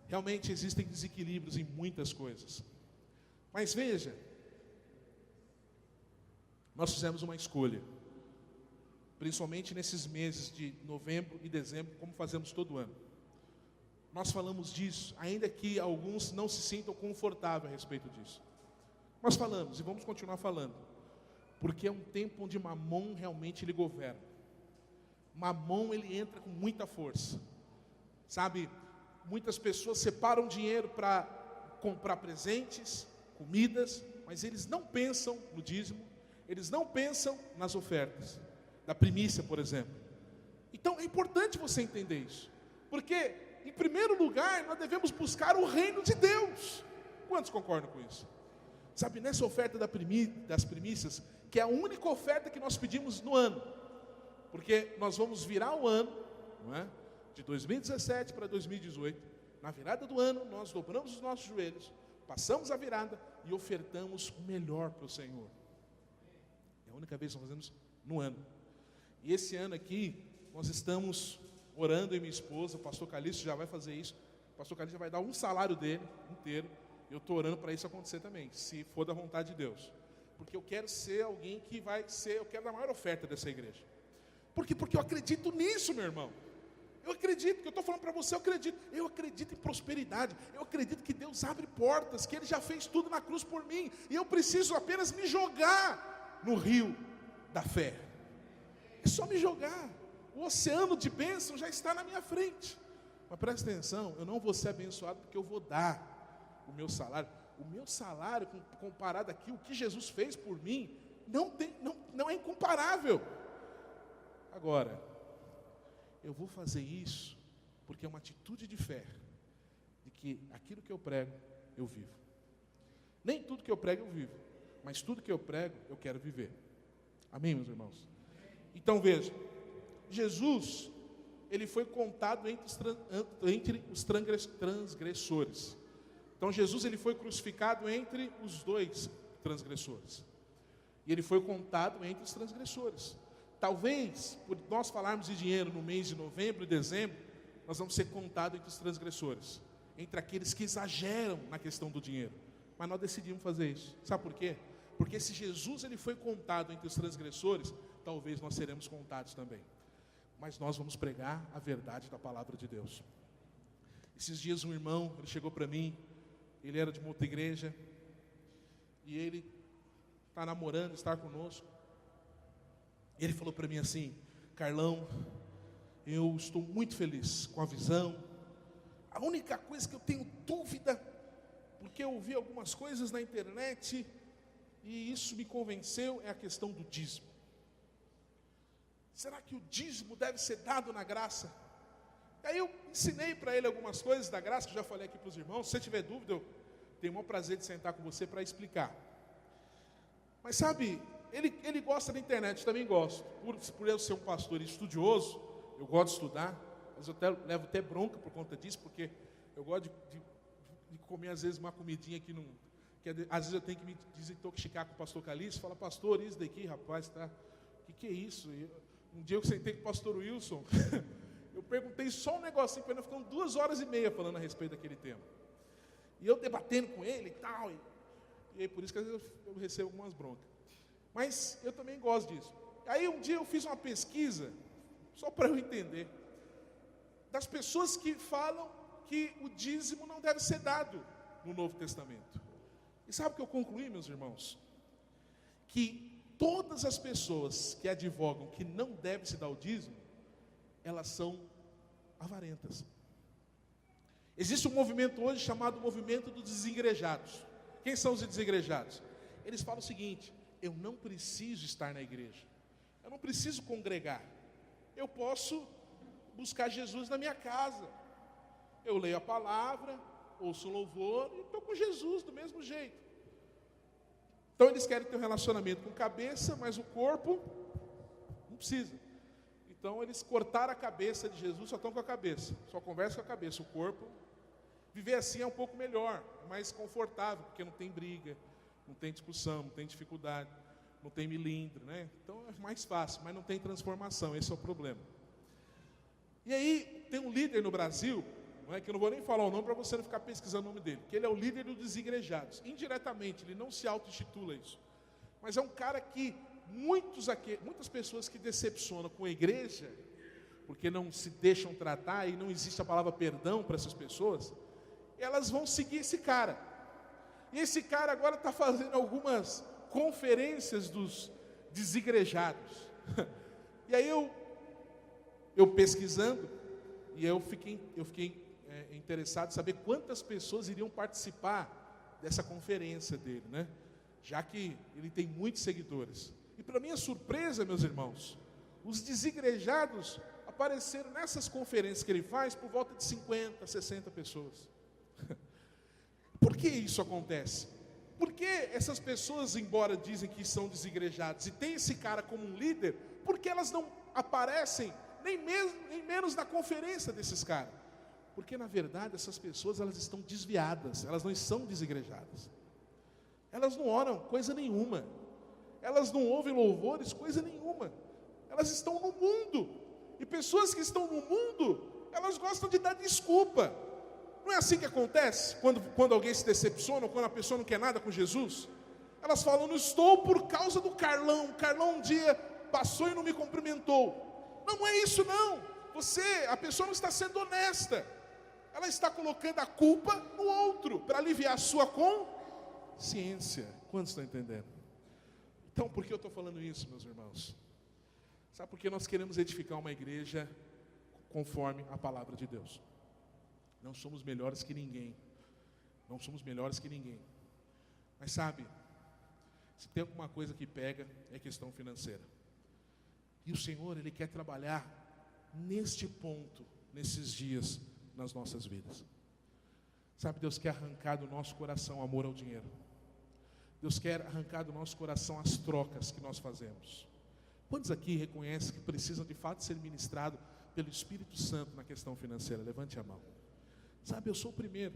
Realmente existem desequilíbrios em muitas coisas. Mas veja, nós fizemos uma escolha. Principalmente nesses meses de novembro e dezembro, como fazemos todo ano. Nós falamos disso, ainda que alguns não se sintam confortáveis a respeito disso. Nós falamos e vamos continuar falando. Porque é um tempo onde Mamon realmente ele governa. Mamon ele entra com muita força. Sabe, muitas pessoas separam dinheiro para comprar presentes, comidas, mas eles não pensam no dízimo, eles não pensam nas ofertas, da primícia, por exemplo. Então é importante você entender isso. Porque, em primeiro lugar, nós devemos buscar o reino de Deus. Quantos concordam com isso? Sabe, nessa oferta das primícias, que é a única oferta que nós pedimos no ano. Porque nós vamos virar o ano, não é? De 2017 para 2018. Na virada do ano, nós dobramos os nossos joelhos, passamos a virada e ofertamos o melhor para o Senhor. É a única vez que nós fazemos no ano. E esse ano aqui, nós estamos orando, eu e minha esposa, o pastor Calixto já vai fazer isso. O pastor Calixto já vai dar um salário dele inteiro. Eu estou orando para isso acontecer também, se for da vontade de Deus. Porque eu quero ser alguém que vai ser, eu quero dar a maior oferta dessa igreja. Por quê? Porque eu acredito nisso, meu irmão. Eu acredito, que eu estou falando para você, eu acredito em prosperidade, eu acredito que Deus abre portas, que Ele já fez tudo na cruz por mim, e eu preciso apenas me jogar no rio da fé. É só me jogar, o oceano de bênção já está na minha frente. Mas presta atenção, eu não vou ser abençoado porque eu vou dar o meu salário comparado aqui, o que Jesus fez por mim, não é incomparável. Agora, eu vou fazer isso porque é uma atitude de fé, de que aquilo que eu prego, eu vivo. Nem tudo que eu prego eu vivo, mas tudo que eu prego, eu quero viver. Amém, meus irmãos? Então veja, Jesus, ele foi contado entre os transgressores. Então Jesus, ele foi crucificado entre os 2 transgressores. E ele foi contado entre os transgressores. Talvez, por nós falarmos de dinheiro no mês de novembro e dezembro, nós vamos ser contados entre os transgressores, entre aqueles que exageram na questão do dinheiro. Mas nós decidimos fazer isso. Sabe por quê? Porque se Jesus ele foi contado entre os transgressores, talvez nós seremos contados também. Mas nós vamos pregar a verdade da palavra de Deus. Esses dias um irmão, ele chegou para mim, ele era de uma outra igreja, e ele está namorando, está conosco. Ele falou para mim assim: Carlão, eu estou muito feliz com a visão. A única coisa que eu tenho dúvida, porque eu ouvi algumas coisas na internet e isso me convenceu, é a questão do dízimo. Será que o dízimo deve ser dado na graça? Aí eu ensinei para ele algumas coisas da graça, que eu já falei aqui para os irmãos. Se você tiver dúvida, eu tenho o maior prazer de sentar com você para explicar. Mas sabe, ele gosta da internet, também gosto. Por eu ser um pastor estudioso, eu gosto de estudar, mas eu levo até bronca por conta disso, porque eu gosto de comer às vezes uma comidinha que não... às vezes eu tenho que me desintoxicar com o pastor Calixto, fala: pastor, isso daqui, rapaz, tá... que é isso? Um dia eu sentei com o pastor Wilson, eu perguntei só um negocinho para ele, nós ficamos 2 horas e meia falando a respeito daquele tema. E eu debatendo com ele e tal, E aí por isso que às vezes eu recebo algumas broncas. Mas eu também gosto disso. Aí um dia eu fiz uma pesquisa, só para eu entender, das pessoas que falam que o dízimo não deve ser dado no Novo Testamento. E sabe o que eu concluí, meus irmãos? Que todas as pessoas que advogam que não deve se dar o dízimo, elas são avarentas. Existe um movimento hoje chamado movimento dos desigrejados. Quem são os desigrejados? Eles falam o seguinte: eu não preciso estar na igreja, eu não preciso congregar, eu posso buscar Jesus na minha casa. Eu leio a palavra, ouço o louvor e estou com Jesus do mesmo jeito. Então eles querem ter um relacionamento com cabeça, mas o corpo não precisa. Então eles cortaram a cabeça de Jesus, só estão com a cabeça, só conversam com a cabeça. O corpo, viver assim é um pouco melhor, mais confortável, porque não tem briga, não tem discussão, não tem dificuldade, não tem milindre, né? Então é mais fácil, mas não tem transformação, esse é o problema. E aí tem um líder no Brasil, não é, que eu não vou nem falar o nome para você não ficar pesquisando o nome dele, que ele é o líder dos desigrejados. Indiretamente, ele não se auto-intitula isso, mas é um cara que muitas pessoas que decepcionam com a igreja, porque não se deixam tratar e não existe a palavra perdão para essas pessoas, elas vão seguir esse cara. E esse cara agora está fazendo algumas conferências dos desigrejados. E aí eu pesquisando, e eu fiquei interessado em saber quantas pessoas iriam participar dessa conferência dele, né? Já que ele tem muitos seguidores. E para minha surpresa, meus irmãos, os desigrejados apareceram nessas conferências que ele faz por volta de 50, 60 pessoas. Por que isso acontece? Porque essas pessoas, embora dizem que são desigrejados e tem esse cara como um líder, porque elas não aparecem nem menos na conferência desses caras? Porque na verdade essas pessoas, elas estão desviadas, elas não são desigrejadas. Elas não oram coisa nenhuma, elas não ouvem louvores coisa nenhuma, elas estão no mundo. E pessoas que estão no mundo, elas gostam de dar desculpa. Não é assim que acontece quando alguém se decepciona, ou quando a pessoa não quer nada com Jesus? Elas falam: não estou por causa do Carlão. O Carlão um dia passou e não me cumprimentou. Não é isso não. A pessoa não está sendo honesta. Ela está colocando a culpa no outro, para aliviar a sua consciência. Quantos estão entendendo? Então, por que eu estou falando isso, meus irmãos? Sabe por que nós queremos edificar uma igreja conforme a palavra de Deus? Não somos melhores que ninguém. Não somos melhores que ninguém. Mas sabe, se tem alguma coisa que pega, é questão financeira. E o Senhor, Ele quer trabalhar neste ponto, nesses dias, nas nossas vidas. Sabe, Deus quer arrancar do nosso coração amor ao dinheiro. Deus quer arrancar do nosso coração as trocas que nós fazemos. Quantos aqui reconhecem que precisam de fato ser ministrados pelo Espírito Santo na questão financeira? Levante a mão. Sabe, eu sou o primeiro.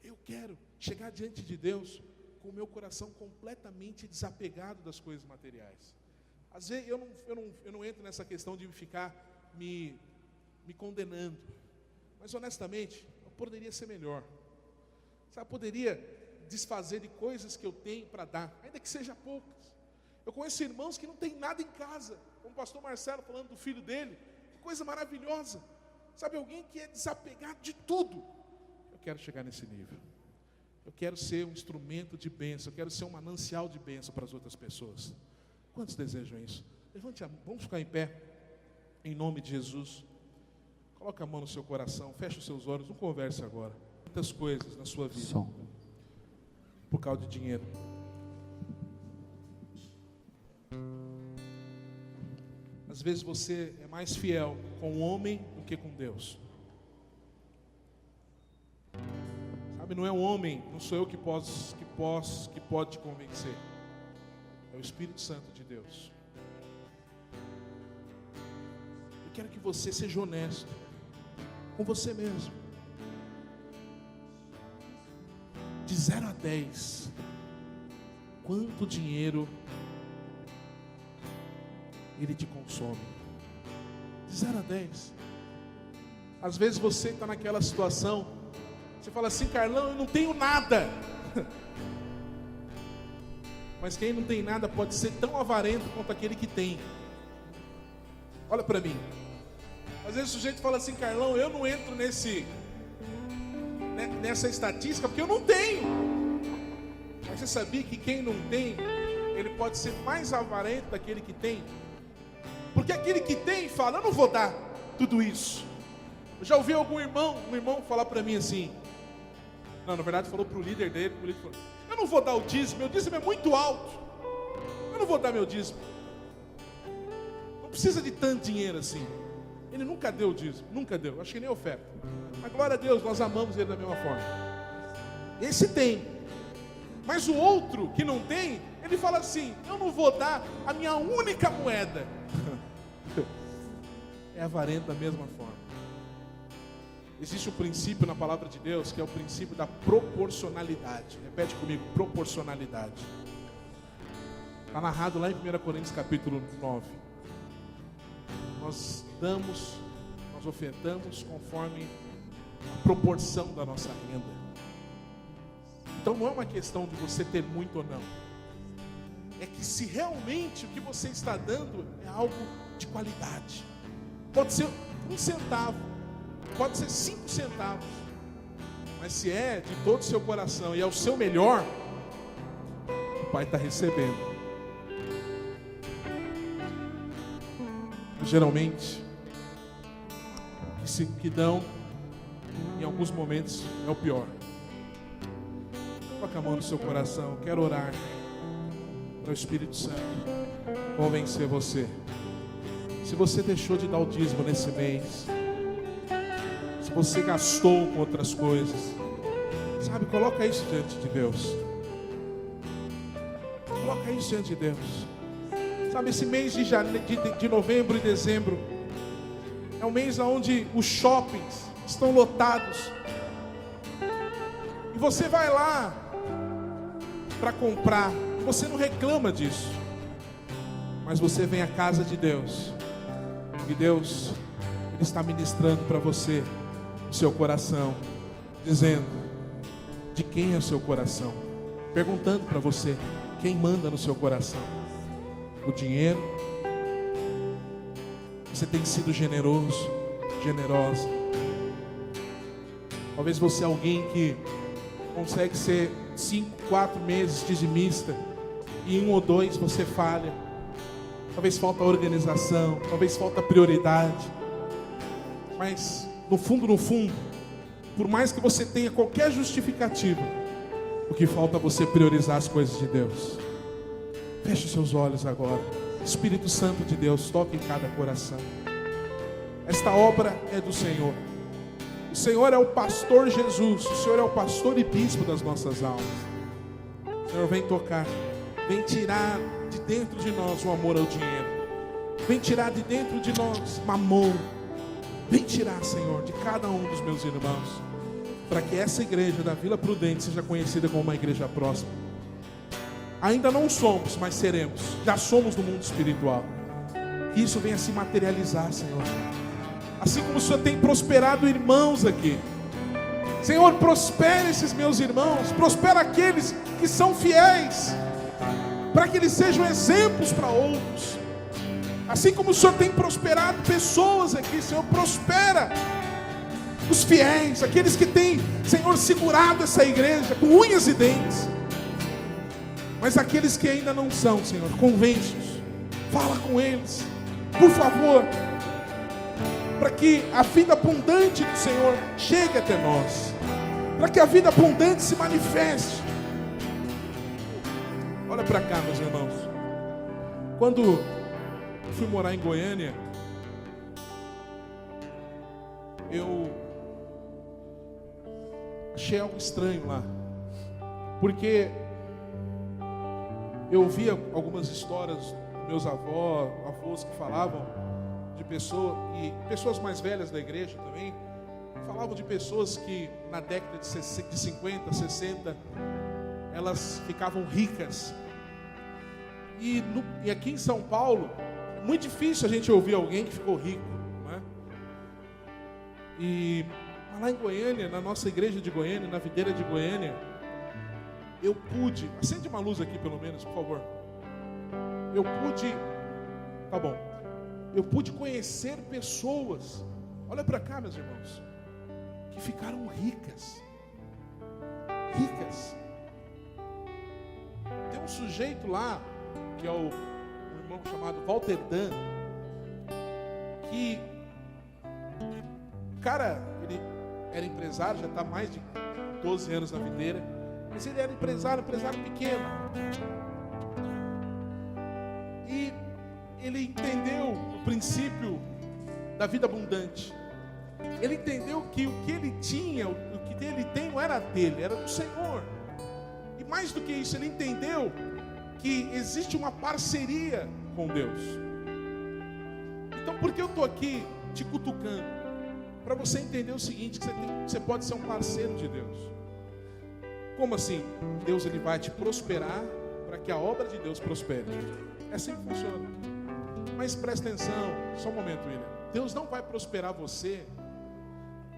Eu quero chegar diante de Deus com o meu coração completamente desapegado das coisas materiais. Às vezes eu não entro nessa questão de ficar me condenando. Mas honestamente, eu poderia ser melhor. Sabe, poderia desfazer de coisas que eu tenho para dar, ainda que seja poucas. Eu conheço irmãos que não têm nada em casa, como o pastor Marcelo falando do filho dele, que coisa maravilhosa. Sabe, alguém que é desapegado de tudo. Eu quero chegar nesse nível. Eu quero ser um instrumento de bênção, eu quero ser um manancial de bênção para as outras pessoas. Quantos desejam isso? Levante a mão, vamos ficar em pé, em nome de Jesus. Coloca a mão no seu coração, feche os seus olhos, não converse agora. Muitas coisas na sua vida, por causa de dinheiro. Às vezes você é mais fiel com o homem do que com Deus. Sabe, não é o homem, não sou eu que pode te convencer. É o Espírito Santo de Deus. Eu quero que você seja honesto com você mesmo. De 0 a 10, quanto dinheiro ele te consome? De 0 a 10. Às vezes você está naquela situação, você fala assim: Carlão, eu não tenho nada. Mas quem não tem nada pode ser tão avarento quanto aquele que tem. Olha para mim. Às vezes o sujeito fala assim: Carlão, eu não entro nessa estatística porque eu não tenho. Mas você sabia que quem não tem, ele pode ser mais avarento daquele que tem? Porque aquele que tem fala: eu não vou dar tudo isso. Eu já ouvi um irmão falar para mim assim. Não, na verdade falou para o líder dele. O líder falou: eu não vou dar o dízimo, meu dízimo é muito alto. Eu não vou dar meu dízimo. Não precisa de tanto dinheiro assim. Ele nunca deu o dízimo, nunca deu, acho que nem oferta. Mas glória a Deus, nós amamos ele da mesma forma. Esse tem. Mas o outro que não tem, ele fala assim: eu não vou dar a minha única moeda. É avarento da mesma forma. Existe um princípio na palavra de Deus, que é o princípio da proporcionalidade. Repete comigo: proporcionalidade. Está narrado lá em 1 Coríntios capítulo 9. Nós ofertamos conforme a proporção da nossa renda. Então não é uma questão de você ter muito ou não. É que se realmente o que você está dando é algo de qualidade. Pode ser 1 centavo, pode ser 5 centavos. Mas se é de todo o seu coração e é o seu melhor, o Pai está recebendo. Geralmente, que dão, em alguns momentos, é o pior. Coloca a mão no seu coração. Quero orar para o Espírito Santo convencer você. Se você deixou de dar o dízimo nesse mês, se você gastou com outras coisas, sabe, coloca isso diante de Deus. Coloca isso diante de Deus. Sabe, esse mês de novembro e dezembro é um mês onde os shoppings estão lotados. E você vai lá para comprar. Você não reclama disso. Mas você vem à casa de Deus. E Deus, Ele está ministrando para você o seu coração, dizendo de quem é o seu coração. Perguntando para você quem manda no seu coração. O dinheiro. Você tem sido generoso, generosa. Talvez você é alguém que consegue ser 5, 4 meses dizimista e em 1 ou 2 você falha. Talvez falta organização, talvez falta prioridade. Mas no fundo, por mais que você tenha qualquer justificativa, o que falta é você priorizar as coisas de Deus. Feche seus olhos agora. Espírito Santo de Deus, toque em cada coração. Esta obra é do Senhor. O Senhor é o pastor Jesus. O Senhor é o pastor e bispo das nossas almas. O Senhor vem tocar. Vem tirar de dentro de nós o amor ao dinheiro. Vem tirar de dentro de nós mamon. Vem tirar, Senhor, de cada um dos meus irmãos, para que essa igreja da Vila Prudente seja conhecida como uma igreja próspera. Ainda não somos, mas seremos. Já somos no mundo espiritual. Que isso venha se materializar, Senhor. Assim como o Senhor tem prosperado irmãos aqui. Senhor, prospere esses meus irmãos. Prospera aqueles que são fiéis, para que eles sejam exemplos para outros. Assim como o Senhor tem prosperado pessoas aqui, Senhor, prospera os fiéis, aqueles que têm, Senhor, segurado essa igreja com unhas e dentes. Mas aqueles que ainda não são, Senhor, convence-os. Fala com eles, por favor, para que a vida abundante do Senhor chegue até nós, para que a vida abundante se manifeste. Olha para cá, meus irmãos. Quando eu fui morar em Goiânia, eu achei algo estranho lá, porque eu ouvia algumas histórias dos meus avós que falavam de pessoas mais velhas da igreja também, falavam de pessoas que na década de 50, 60, elas ficavam ricas. E aqui em São Paulo, é muito difícil a gente ouvir alguém que ficou rico, né? E lá em Goiânia, na nossa igreja de Goiânia, na videira de Goiânia, eu pude, acende uma luz aqui pelo menos, por favor. Tá bom. Eu pude conhecer pessoas, olha para cá, meus irmãos, que ficaram ricas. Tem um sujeito lá, que é um irmão chamado Walter Dan, que, cara, ele era empresário, já está há mais de 12 anos na videira, mas ele era empresário pequeno. E ele entendeu o princípio da vida abundante. Ele entendeu que o que ele tinha, o que ele tem não era dele, era do Senhor. E mais do que isso, ele entendeu que existe uma parceria com Deus. Então, por que eu estou aqui te cutucando? Para você entender o seguinte, que você pode ser um parceiro de Deus. Como assim? Deus ele vai te prosperar para que a obra de Deus prospere. É assim que funciona. Mas presta atenção, só um momento, William. Deus não vai prosperar você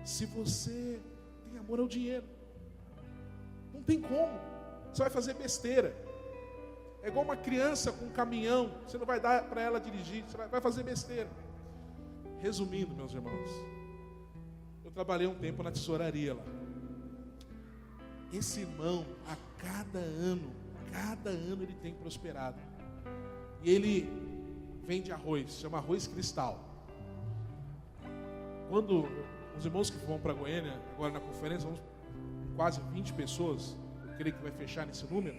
se você tem amor ao dinheiro. Não tem como. Você vai fazer besteira. É igual uma criança com um caminhão. Você não vai dar para ela dirigir. Você vai fazer besteira. Resumindo, meus irmãos, eu trabalhei um tempo na tesouraria lá. Esse irmão, a cada ano ele tem prosperado. E ele vende arroz, chama arroz cristal. Quando os irmãos que vão para Goiânia, agora na conferência, vamos quase 20 pessoas, eu creio que vai fechar nesse número.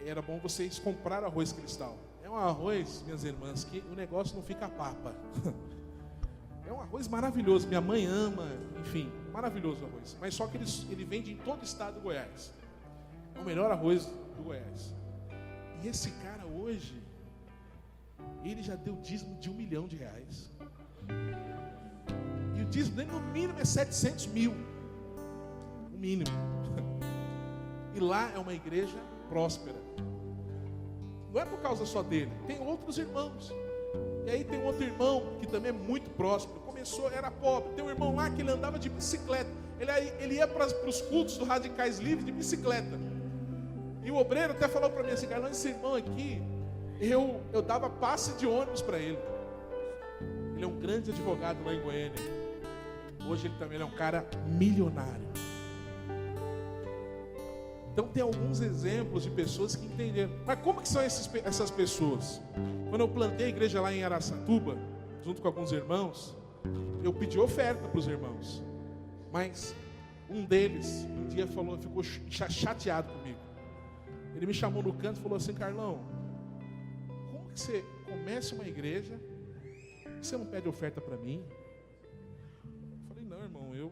Era bom vocês comprar arroz cristal. É um arroz, minhas irmãs, que o negócio não fica papa. É um arroz maravilhoso, minha mãe ama, enfim, maravilhoso o arroz. Mas só que ele vende em todo o estado do Goiás. É o melhor arroz do Goiás. E esse cara hoje, ele já deu dízimo de R$1 milhão. E o dízimo dele no mínimo é 700 mil. O mínimo. E lá é uma igreja próspera. Não é por causa só dele, tem outros irmãos. E aí tem outro irmão que também é muito próspero. Começou, era pobre. Tem um irmão lá que ele andava de bicicleta. Ele ia para os cultos do Radicais Livres de bicicleta. E o obreiro até falou para mim assim, Carlão, esse irmão aqui, eu dava passe de ônibus para ele. Ele é um grande advogado lá em Goiânia. Hoje ele também é um cara milionário. Então tem alguns exemplos de pessoas que entenderam. Mas como que são essas pessoas? Quando eu plantei a igreja lá em Araçatuba, junto com alguns irmãos, eu pedi oferta para os irmãos. Mas um deles, um dia ficou chateado comigo. Ele me chamou no canto e falou assim, Carlão, como que você começa uma igreja e você não pede oferta para mim? Eu falei, não, irmão,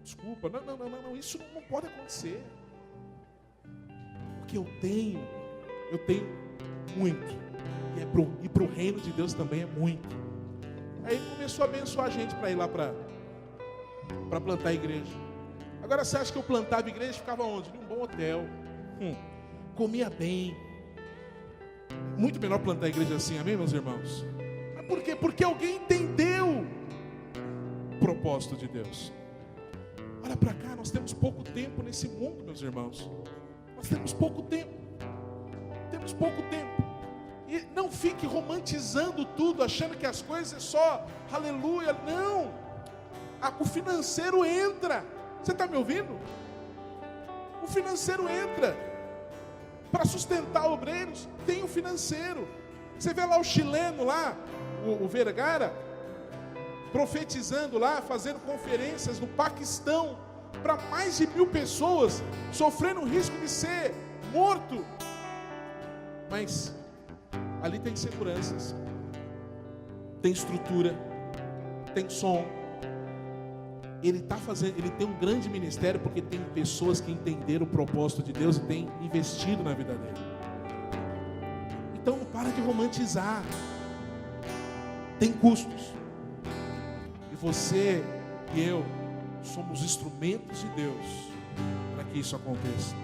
desculpa, não, isso não pode acontecer. Que eu tenho muito, e para o reino de Deus também é muito. Aí ele começou a abençoar a gente para ir lá para plantar a igreja. Agora você acha que eu plantava a igreja e ficava onde? Num bom hotel, comia bem. Muito melhor plantar a igreja assim, amém, meus irmãos? Mas por quê? Porque alguém entendeu o propósito de Deus. Olha para cá, nós temos pouco tempo nesse mundo, meus irmãos. Nós temos pouco tempo. E não fique romantizando tudo, achando que as coisas é só aleluia. Não. O financeiro entra. Você está me ouvindo? O financeiro entra. Para sustentar obreiros, tem o financeiro. Você vê lá o chileno lá, o Vergara, profetizando lá, fazendo conferências no Paquistão, para mais de 1000 pessoas, sofrendo o risco de ser morto. Mas ali tem seguranças, tem estrutura, tem som. Ele tem um grande ministério porque tem pessoas que entenderam o propósito de Deus e têm investido na vida dele. Então não para de romantizar. Tem custos. E você e eu somos instrumentos de Deus para que isso aconteça.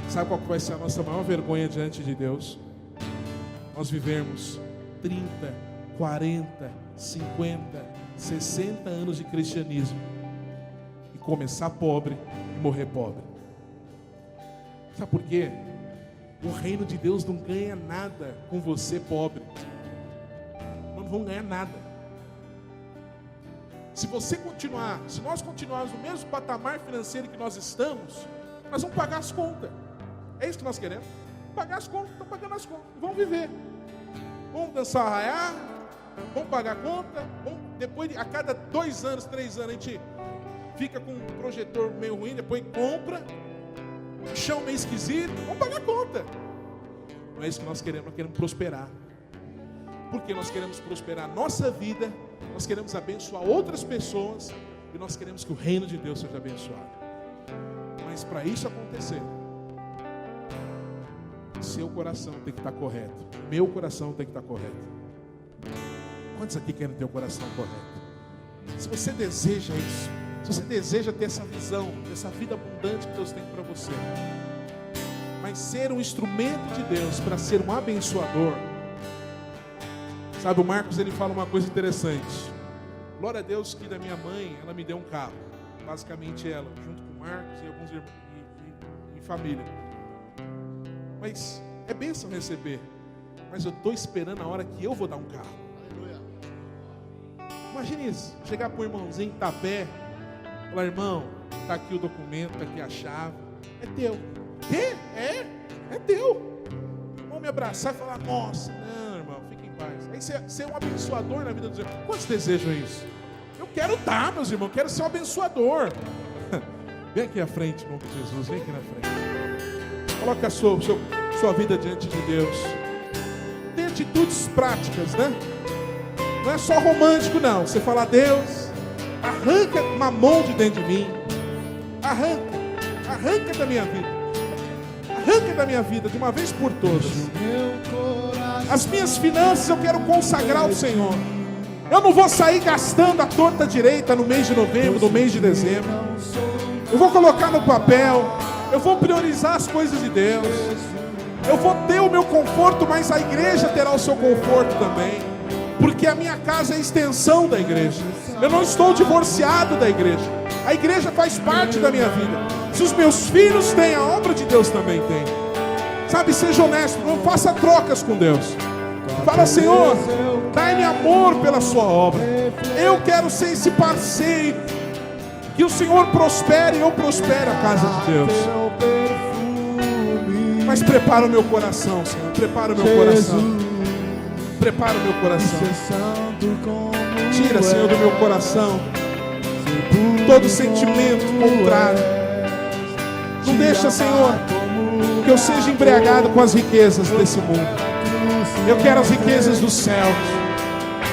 Sabe qual que vai ser a nossa maior vergonha diante de Deus? Nós vivermos 30, 40, 50, 60 anos de cristianismo e começar pobre e morrer pobre. Sabe por quê? O reino de Deus não ganha nada com você pobre. Não vamos ganhar nada. Se nós continuarmos no mesmo patamar financeiro que nós estamos, nós vamos pagar as contas. É isso que nós queremos. Pagar as contas, estamos pagando as contas. Vamos viver. Vamos dançar arraiar, vamos pagar a conta. Depois, a cada 2 anos, 3 anos, a gente fica com um projetor meio ruim, depois compra, chão meio esquisito, vamos pagar a conta. Não é isso que nós queremos prosperar. Porque nós queremos prosperar a nossa vida, nós queremos abençoar outras pessoas e nós queremos que o reino de Deus seja abençoado. Mas para isso acontecer, seu coração tem que estar correto, meu coração tem que estar correto. Quantos aqui querem ter o coração correto? Se você deseja isso, se você deseja ter essa visão, essa vida abundante que Deus tem para você, mas ser um instrumento de Deus para ser um abençoador. Sabe, o Marcos, ele fala uma coisa interessante. Glória a Deus que da minha mãe, ela me deu um carro. Basicamente ela, junto com o Marcos e alguns irmãos em família. Mas é bênção receber. Mas eu estou esperando a hora que eu vou dar um carro. Imagine isso, chegar para o irmãozinho que está a pé, falar, irmão, está aqui o documento, está aqui a chave, é teu. Quê? É teu. Vão me abraçar e falar, nossa, não, irmão, fique em paz. Aí ser um abençoador na vida dos irmãos. Quantos desejam isso? Eu quero estar, meus irmãos, quero ser um abençoador. Vem aqui à frente, em nome de Jesus, vem aqui na frente. Coloca a sua vida diante de Deus. Tem atitudes práticas, né? Não é só romântico, não. Você fala, Deus, arranca mamão de dentro de mim. Arranca da minha vida. Arranca da minha vida de uma vez por todas. As minhas finanças eu quero consagrar ao Senhor. Eu não vou sair gastando a torta direita no mês de novembro, no mês de dezembro. Eu vou colocar no papel. Eu vou priorizar as coisas de Deus. Eu vou ter o meu conforto, mas a igreja terá o seu conforto também. Porque a minha casa é a extensão da igreja. Eu não estou divorciado da igreja. A igreja faz parte da minha vida. Se os meus filhos têm, a obra de Deus também tem. Sabe, seja honesto, não faça trocas com Deus. Fala, Senhor, dai-me amor pela sua obra. Eu quero ser esse parceiro. Que o Senhor prospere e eu prospere a casa de Deus. Mas prepara o meu coração, Senhor. Prepara o meu coração. Prepara o meu coração. Tira, Senhor, do meu coração todo sentimento contrário. Não deixa, Senhor, que eu seja embriagado com as riquezas desse mundo. Eu quero as riquezas dos céus.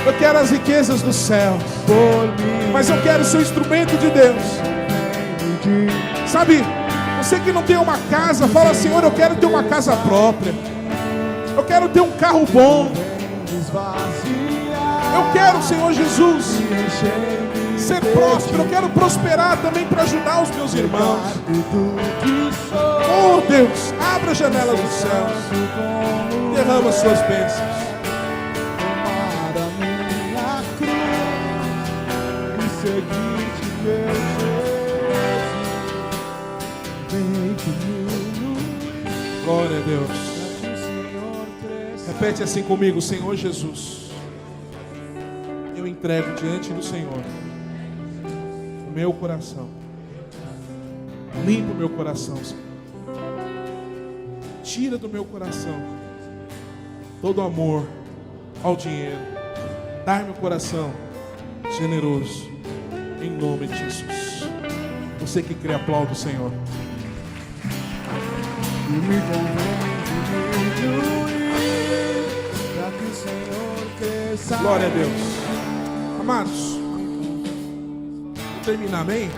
Eu quero as riquezas dos céus. Mas eu quero ser o instrumento de Deus. Sabe, você que não tem uma casa, fala, Senhor, eu quero ter uma casa própria. Eu quero ter um carro bom. Eu quero, Senhor Jesus, ser próspero. Eu quero prosperar também para ajudar os meus irmãos. Oh Deus, abra a janela dos céus. Derrama as suas bênçãos. Glória a Deus. Repete assim comigo, Senhor Jesus, eu entrego diante do Senhor o meu coração. Limpa o meu coração, Senhor. Tira do meu coração todo amor ao dinheiro. Dai-me um coração generoso, em nome de Jesus. Você que crê, aplaude o Senhor. Glória a Deus. Amados, vou terminar, amém?